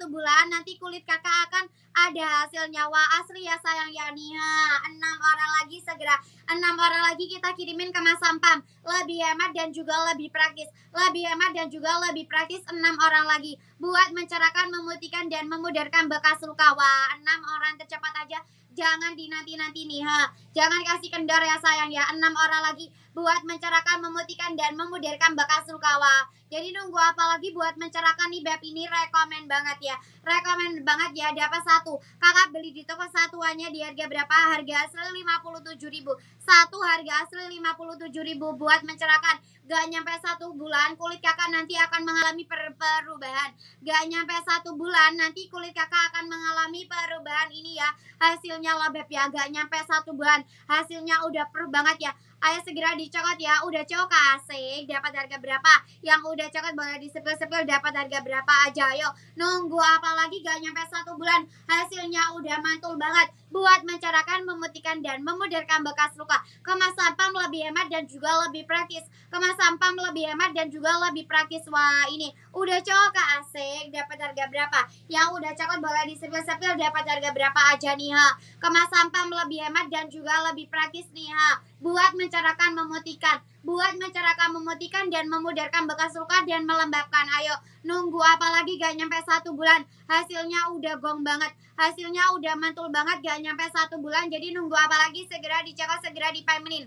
bulan nanti kulit kakak akan ada hasilnya. Wah, asli ya sayang ya nih, 6 orang lagi segera. 6 orang lagi kita kirimin ke Mas Sampam. Lebih hemat dan juga lebih praktis. Lebih hemat dan juga lebih praktis. 6 orang lagi buat mencerahkan, memutihkan, dan memudarkan bekas luka. Wah, 6 orang tercepat aja. Jangan dinanti-nanti nih, ha. Jangan kasih kendor ya sayang ya. 6 orang lagi buat mencerahkan, memutihkan, dan memudarkan bekas luka. Wah, jadi nunggu apa lagi buat mencerahkan nih beb ini rekomen banget ya. Rekomen banget ya. Dapat 1. Kakak beli di toko satuannya di harga berapa? Harga asli 57.000. Satu harga asli 57.000 buat mencerahkan. Gak nyampe 1 bulan kulit kakak nanti akan mengalami perubahan. Gak nyampe 1 bulan nanti kulit kakak akan mengalami perubahan ini ya. Hasilnya loh beb ya, gak nyampe 1 bulan hasilnya udah proof banget ya. Ayo segera dicokot ya. Udah cokot asik. Dapat harga berapa? Yang udah cokot boleh disepil-sepil. Dapat harga berapa aja? Ayo nunggu apa lagi? Gak nyampe 1 bulan hasilnya udah mantul banget buat mencerahkan, memutihkan, dan memudarkan bekas luka. Kemas sampah lebih hemat dan juga lebih praktis. Kemas sampah lebih hemat dan juga lebih praktis. Wah, ini udah cokot asik. Dapat harga berapa? Yang udah cokot boleh disepil-sepil. Dapat harga berapa aja nih, ha. Kemas sampah lebih hemat dan juga lebih praktis nih, ha. Buat mencerahkan, memutihkan, buat mencerahkan, memutihkan, dan memudarkan bekas luka dan melembabkan. Ayo, nunggu apa lagi? Gak nyampe 1 bulan, hasilnya udah gong banget, hasilnya udah mantul banget, gak nyampe 1 bulan. Jadi nunggu apa lagi? Segera dicekal, segera dipemenin.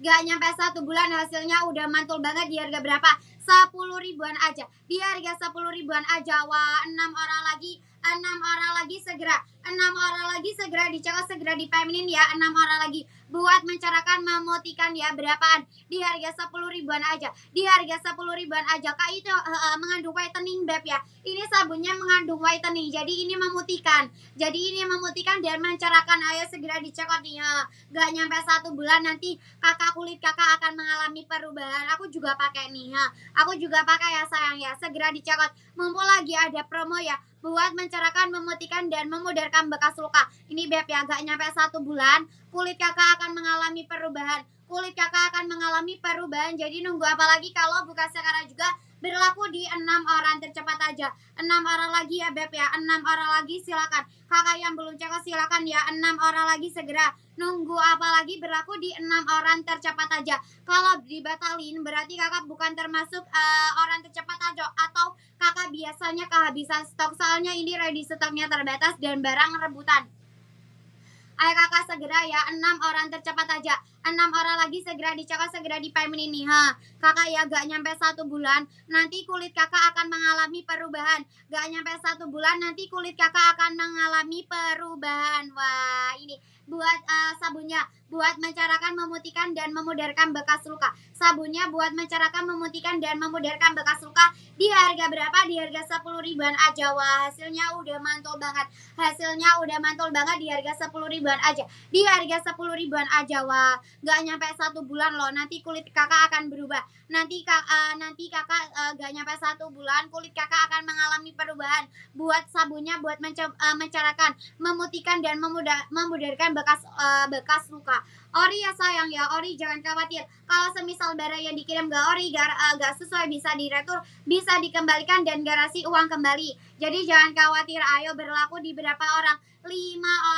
Gak nyampe 1 bulan hasilnya udah mantul banget. Di harga berapa? 10 ribuan aja. Di harga 10 ribuan aja. Wah, 6 orang lagi, 6 orang lagi segera, 6 orang lagi segera dicekal, segera dipemenin ya. 6 orang lagi buat mencerahkan, memutihkan ya. Berapaan? Di harga 10 ribuan aja. Di harga 10 ribuan aja. Kak, itu mengandung whitening beb ya. Ini sabunnya mengandung whitening. Jadi ini memutihkan. Jadi ini memutihkan dan mencerahkan. Ayo segera dicekal nih ya. Gak nyampe 1 bulan nanti kulit kakak akan mengalami perubahan. Aku juga pakai nih ya. Aku juga pakai ya sayang ya. Segera dicekal. Mumpul lagi ada promo ya. Buat mencerahkan, memutihkan, dan memudarkan bekas luka. Ini beb ya, gak nyampe 1 bulan, kulit kakak akan mengalami perubahan. Kulit kakak akan mengalami perubahan. Jadi nunggu apa lagi? Kalau bukan sekarang juga berlaku di 6 orang tercepat aja. 6 orang lagi ya beb ya. 6 orang lagi silakan. Kakak yang belum cekal silakan ya. 6 orang lagi segera. Nunggu apa lagi? Berlaku di 6 orang tercepat aja. Kalau dibatalin berarti kakak bukan termasuk orang tercepat aja, atau kakak biasanya kehabisan stok. Soalnya ini ready stoknya terbatas dan barang rebutan. Ayo kakak segera ya, 6 orang tercepat aja. 6 orang lagi segera dicekal, segera dipemenin nih ha. Kakak ya gak nyampe 1 bulan, nanti kulit kakak akan mengalami perubahan. Gak nyampe 1 bulan, nanti kulit kakak akan mengalami perubahan. Wah, ini buat sabunnya, buat mencerahkan, memutihkan, dan memudarkan bekas luka. Sabunnya buat mencerahkan, memutihkan, dan memudarkan bekas luka. Di harga berapa? Di harga 10 ribuan aja. Wah, hasilnya udah mantul banget. Hasilnya udah mantul banget di harga 10 ribuan aja. Di harga 10 ribuan aja. Wah, gak nyampe 1 bulan loh. Nanti kulit kakak akan berubah. Nanti kakak gak nyampe 1 bulan, kulit kakak akan mengalami perubahan. Buat sabunnya buat mencerahkan, memutihkan, dan memudarkan bekas luka. Ori ya sayang ya, ori jangan khawatir. Kalau semisal barang yang dikirim gak ori, gak sesuai, bisa diretur, bisa dikembalikan, dan garansi uang kembali. Jadi jangan khawatir. Ayo, berlaku di berapa orang? 5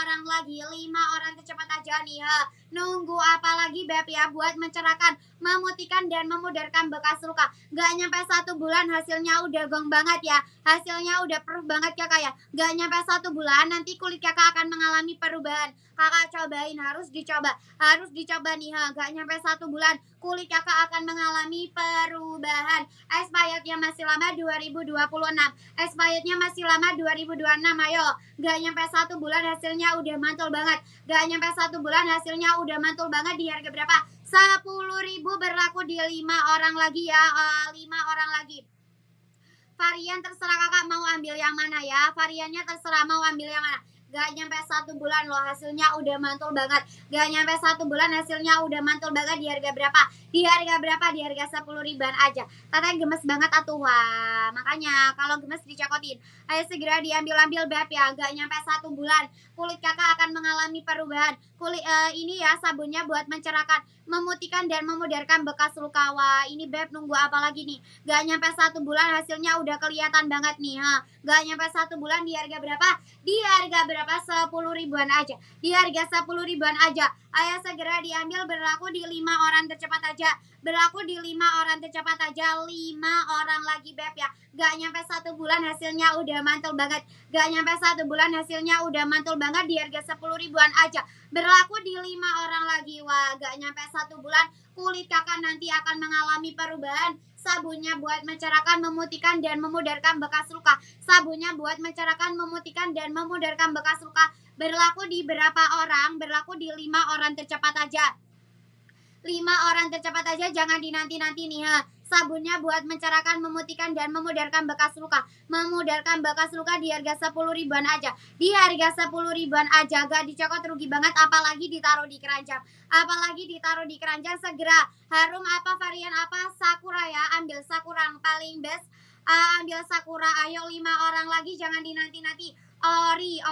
orang lagi, 5 orang tercepat aja nih ya. Nunggu apa lagi beb ya? Buat mencerahkan, memutihkan, dan memudarkan bekas luka. Gak nyampe 1 bulan hasilnya udah gong banget ya. Hasilnya udah proof banget kakak ya. Gak nyampe 1 bulan nanti kulit kakak akan mengalami perubahan. Kakak cobain, harus dicoba. Harus dicoba nih ha. Gak nyampe 1 bulan kulit kakak akan mengalami perubahan. Expirednya masih lama 2026. Expirednya masih lama 2026. Ayo, gak nyampe 1 bulan hasilnya udah mantul banget. Gak nyampe 1 bulan hasilnya udah mantul banget. Di harga berapa? 10.000, berlaku di 5 orang lagi ya. 5 orang lagi. Varian terserah kakak mau ambil yang mana ya. Variannya terserah mau ambil yang mana. Gak nyampe 1 bulan loh hasilnya udah mantul banget. Gak nyampe 1 bulan hasilnya udah mantul banget. Di harga berapa? Di harga berapa? Di harga 10 ribuan aja. Katanya gemes banget atuh. Wah, makanya kalau gemes dicokotin. Ayo segera diambil-ambil beb ya. Gak nyampe 1 bulan kulit kakak akan mengalami perubahan. Kulit ini ya sabunnya buat mencerahkan, memutihkan, dan memudarkan bekas luka. Wah, ini beb nunggu apa lagi nih? Gak nyampe 1 bulan hasilnya udah kelihatan banget nih ha. Gak nyampe 1 bulan. Di harga berapa? Di harga berapa? 10 ribuan aja. Di harga 10 ribuan aja. Ayo segera diambil, berlaku di 5 orang tercepat aja. Berlaku di 5 orang tercepat aja. 5 orang lagi beb ya. Gak nyampe 1 bulan hasilnya udah mantul banget. Gak nyampe 1 bulan hasilnya udah mantul banget. Di harga 10 ribuan aja. Berlaku di 5 orang lagi. Wah, gak nyampe 1 bulan kulit kakak nanti akan mengalami perubahan. Sabunnya buat mencerahkan, memutihkan, dan memudarkan bekas luka. Sabunnya buat mencerahkan, memutihkan, dan memudarkan bekas luka. Berlaku di berapa orang? Berlaku di 5 orang tercepat aja. 5 orang tercepat aja, jangan dinanti-nanti nih ha. Sabunnya buat mencerahkan, memutihkan, dan memudarkan bekas luka. Memudarkan bekas luka di harga 10 ribuan aja. Di harga 10 ribuan aja. Gak dicokot, rugi banget. Apalagi ditaruh di keranjang. Apalagi ditaruh di keranjang. Segera. Harum apa, varian apa? Sakura ya. Ambil Sakura yang paling best. Ambil Sakura. Ayo 5 orang lagi, jangan dinanti-nanti. Ori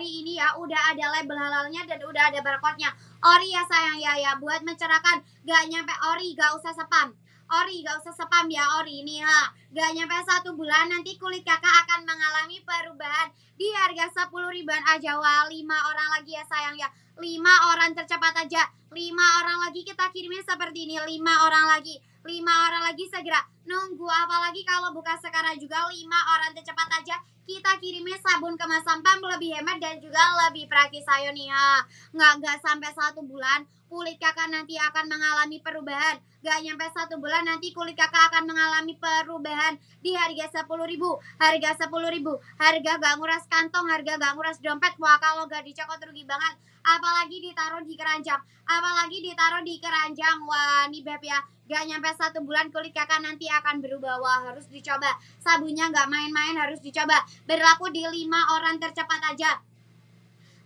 ini ya udah ada label halalnya dan udah ada barcode-nya. Ori ya sayang ya, buat mencerahkan. Gak nyampe ori, gak usah spam. Ori, gak usah spam ya Ori ini ha. Gak nyampe 1 bulan nanti kulit kakak akan mengalami perubahan. Di harga 10 ribuan aja. Wah, 5 orang lagi ya sayang ya. 5 orang tercepat aja. 5 orang lagi kita kirimin seperti ini. 5 orang lagi. 5 orang lagi segera. Nunggu apalagi kalau buka sekarang juga. 5 orang tercepat aja. Kita kirimin sabun kemas sampah lebih hemat dan juga lebih praktis. Ayo nih ha. Nggak sampai 1 bulan kulit kakak nanti akan mengalami perubahan. Gak nyampe 1 bulan nanti kulit kakak akan mengalami perubahan. Di harga 10 ribu. Harga 10 ribu. Harga gak nguras kantong. Harga gak nguras dompet. Wah, kalau gak dicokot rugi banget. Apalagi ditaruh di keranjang. Apalagi ditaruh di keranjang. Wah, nih beb ya. Gak nyampe 1 bulan kulit kakak nanti akan berubah. Wah, harus dicoba. Sabunnya gak main-main, harus dicoba. Berlaku di 5 orang tercepat aja.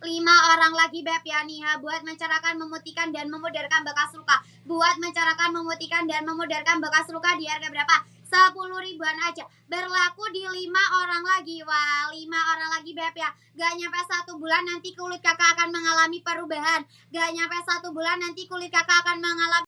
5 orang lagi beb ya nih ha, buat mencerahkan, memutihkan dan memudarkan bekas luka. Buat mencerahkan, memutihkan dan memudarkan bekas luka di harga berapa? 10 ribuan aja. Berlaku di 5 orang lagi. Wah, 5 orang lagi beb ya. Gak nyampe 1 bulan nanti kulit kakak akan mengalami perubahan. Gak nyampe 1 bulan nanti kulit kakak akan mengalami